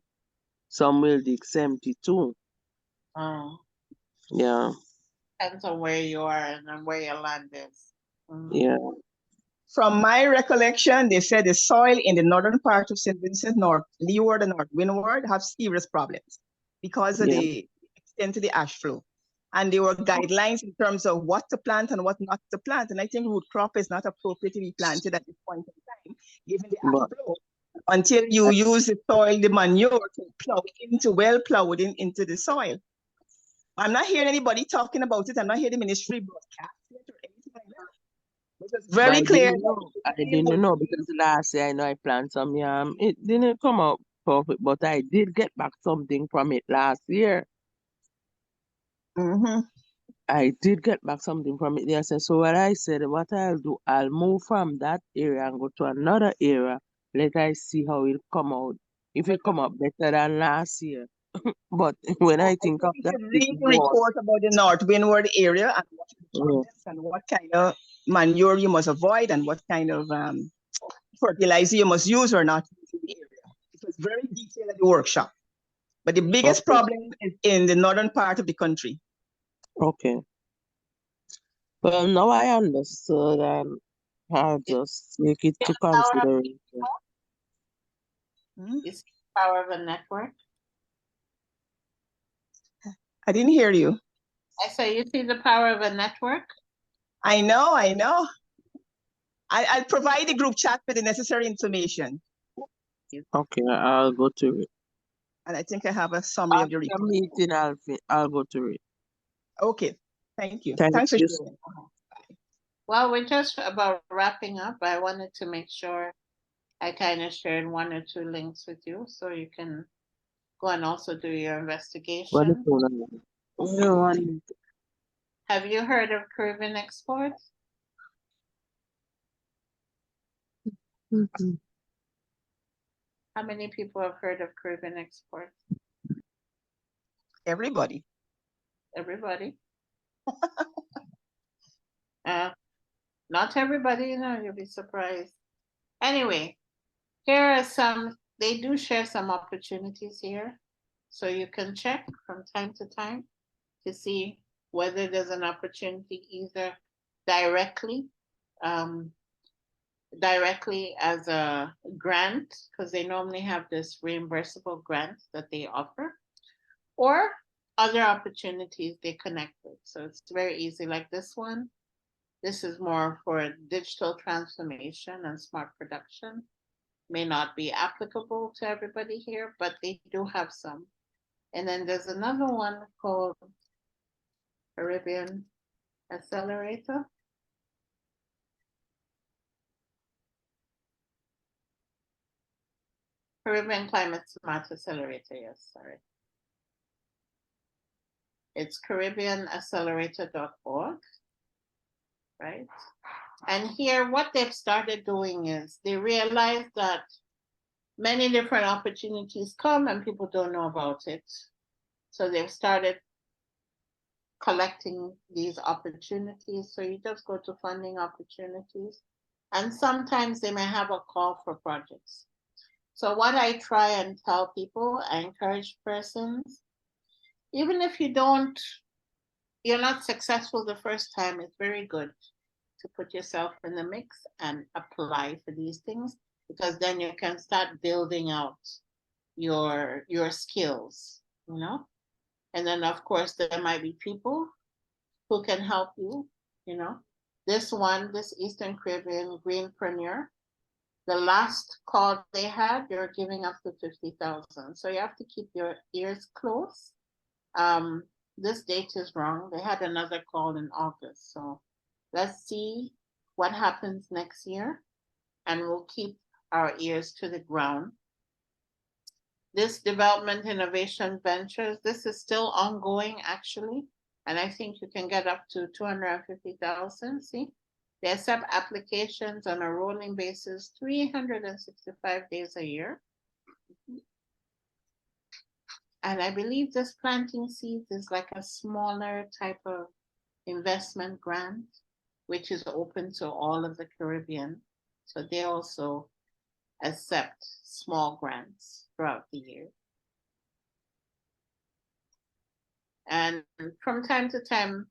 some will dig 72. Oh, Yeah, depends on where you are and where your land is. yeah. From my recollection, they said the soil in the northern part of St. Vincent, North Leeward and North Windward have serious problems because of Yeah. the extent of the ash flow. And there were guidelines in terms of what to plant and what not to plant. And I think root crop is not appropriate to be planted at this point in time, given the ash flow, until you use the soil, the manure to plow into, well plowed into the soil. I'm not hearing anybody talking about it. I'm not hearing the ministry broadcast it or anything like that. It's very clear. I didn't know because last year I know I planted some yam. It didn't come out perfect, but I did get back something from it last year. Mm-hmm. I did get back something from it. Yes, so what I said, what I'll do, I'll move from that area and go to another area. Let I see how it come out. If it come out better than last year. But when I think of that, Read the report about the North Windward area and what are the problems and what kind of manure you must avoid and what kind of fertilizer you must use or not use in the area. It was very detailed at the workshop. But the biggest problem is in the northern part of the country. Okay. Well, now I understood and I'll just take it to consideration. It's the power of a network. I didn't hear you. I say you see the power of a network? I know. I'll provide the group chat with the necessary information. Okay, I'll go to it. And I think I have a summary of the After report. meeting, I'll go to it. Okay, thank you. Thank Thanks for you. sharing. Well, we're just about wrapping up. I wanted to make sure I kind of shared one or two links with you so you can go and also do your investigation. Have you heard of Caribbean exports? How many people have heard of Caribbean exports? Everybody. Everybody. Not everybody, you'll be surprised. Anyway, here are some, they do share some opportunities here. So you can check from time to time to see whether there's an opportunity either directly as a grant, because they normally have this reimbursable grant that they offer, or other opportunities they connect with. So it's very easy. Like this one, this is more for digital transformation and smart production. May not be applicable to everybody here, but they do have some. And then there's another one called Caribbean Accelerator. Caribbean Climate Smart Accelerator, yes, sorry. It's caribbeanaccelerator.org, right? And here, what they've started doing is they realize that many different opportunities come and people don't know about it. So they've started collecting these opportunities. So you just go to funding opportunities, and sometimes they may have a call for projects. So what I try and tell people, I encourage persons, even if you're not successful the first time, it's very good to put yourself in the mix and apply for these things, because then you can start building out your skills, you know. And then of course there might be people who can help you, you know. This Eastern Caribbean Greenpreneur, the last call they had, they're giving up to 50,000. So you have to keep your ears close. This date is wrong. They had another call in August. So let's see what happens next year, and we'll keep our ears to the ground. This development innovation ventures, this is still ongoing actually. And I think you can get up to 250,000. See, they accept applications on a rolling basis, 365 days a year. And I believe this planting seeds is like a smaller type of investment grant, which is open to all of the Caribbean. So they also accept small grants throughout the year. And from time to time,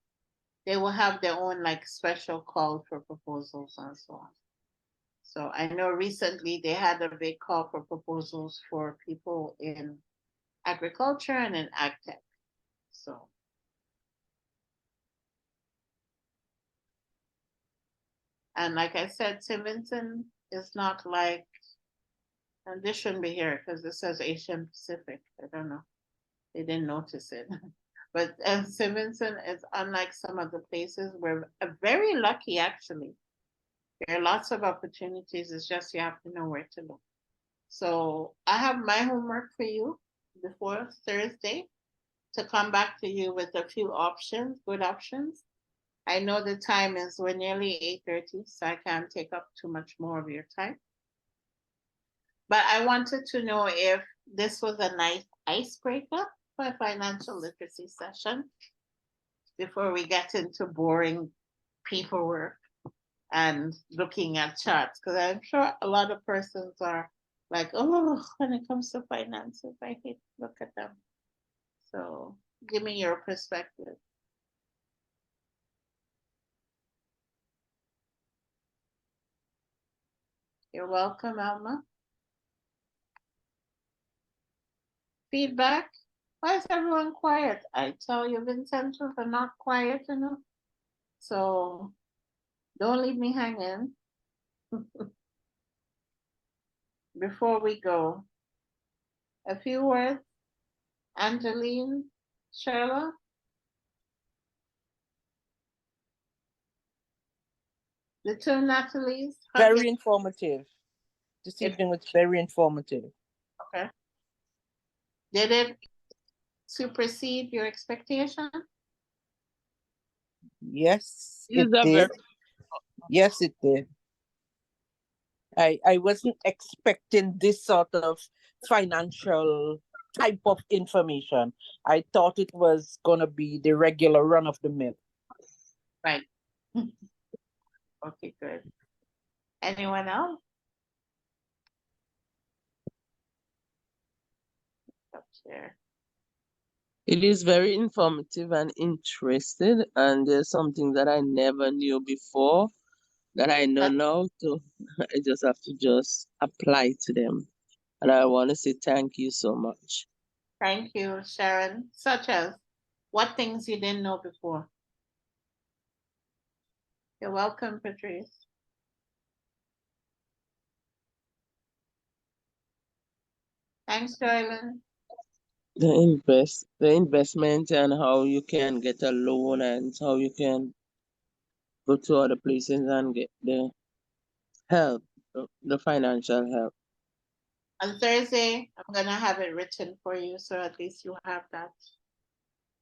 they will have their own like special call for proposals and so on. So I know recently they had a big call for proposals for people in agriculture and in ag tech. So and like I said, St. Vincent is not like, and this shouldn't be here because this says Asian Pacific. I don't know. They didn't notice it. But St. Vincent is unlike some of the places. We're very lucky, actually. There are lots of opportunities. It's just you have to know where to look. So I have my homework for you before Thursday to come back to you with a few options, good options. I know the time is, we're nearly 8:30, so I can't take up too much more of your time. But I wanted to know if this was a nice icebreaker for a financial literacy session before we get into boring paperwork and looking at charts, because I'm sure a lot of persons are like, oh, when it comes to finances, I hate to look at them. So give me your perspective. You're welcome, Alma. Feedback? Why is everyone quiet? I tell you, Vincent, are not quiet enough. So don't leave me hanging. Before we go, a few words. Angeline, Sherla? The two Natalies? Very informative. This evening was very informative. Okay. Did it supersede your expectation? Yes, These it are did. very Yes, it did. I wasn't expecting this sort of financial type of information. I thought it was going to be the regular run of the mill. Right. Okay, good. Anyone else? Up there. It is very informative and interesting, and there's something that I never knew before that I know now. So I just have to just apply to them. And I want to say thank you so much. Thank you, Sharon. Such as what things you didn't know before? You're welcome, Patrice. Thanks, Joylyn. The investment and how you can get a loan and how you can go to other places and get the help, the financial help. On Thursday, I'm gonna have it written for you, so at least you have that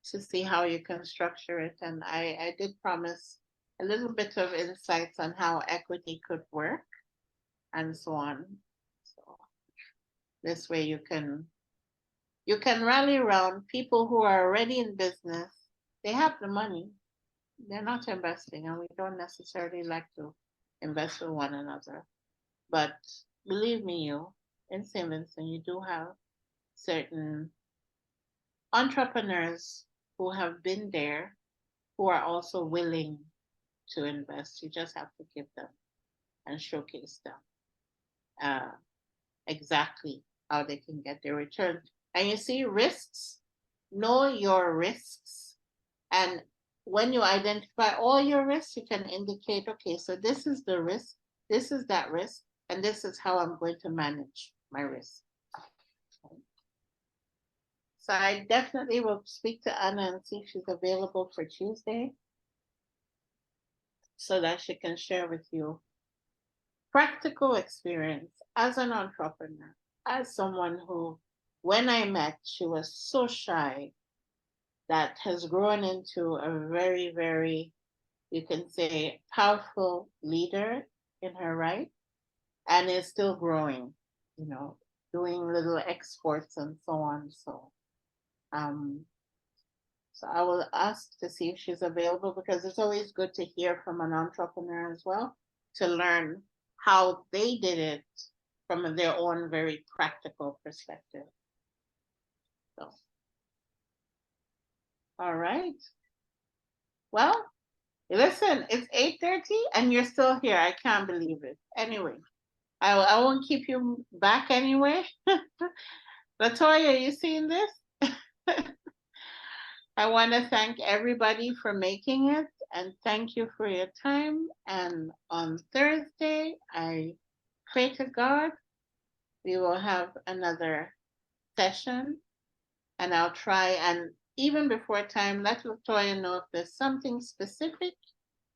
to see how you can structure it. And I did promise a little bit of insights on how equity could work and so on. So this way you can rally around people who are already in business. They have the money. They're not investing, and we don't necessarily like to invest with one another. But believe me, you in St. Vincent, you do have certain entrepreneurs who have been there, who are also willing to invest. You just have to give them and showcase them exactly how they can get their return. And you see, risks, know your risks. And when you identify all your risks, you can indicate, okay, so this is the risk, this is that risk, and this is how I'm going to manage my risk. So I definitely will speak to Anna and see if she's available for Tuesday so that she can share with you practical experience as an entrepreneur, as someone who, when I met, she was so shy, that has grown into a very, very, you can say, powerful leader in her right, and is still growing, doing little exports and so on. So I will ask to see if she's available, because it's always good to hear from an entrepreneur as well, to learn how they did it from their own very practical perspective. So, all right. Well, listen, it's 8:30 and you're still here. I can't believe it. Anyway, I won't keep you back anyway. Latoya, you seeing this? I want to thank everybody for making it, and thank you for your time. And on Thursday, I pray to God we will have another session, and I'll try, and even before time, let Latoya know if there's something specific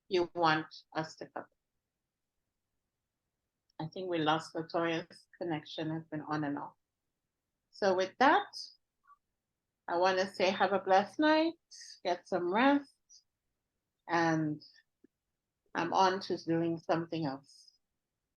you want us to cover. I think we lost Latoya's connection, has been on and off. So with that, I want to say have a blessed night, get some rest, and I'm on to doing something else.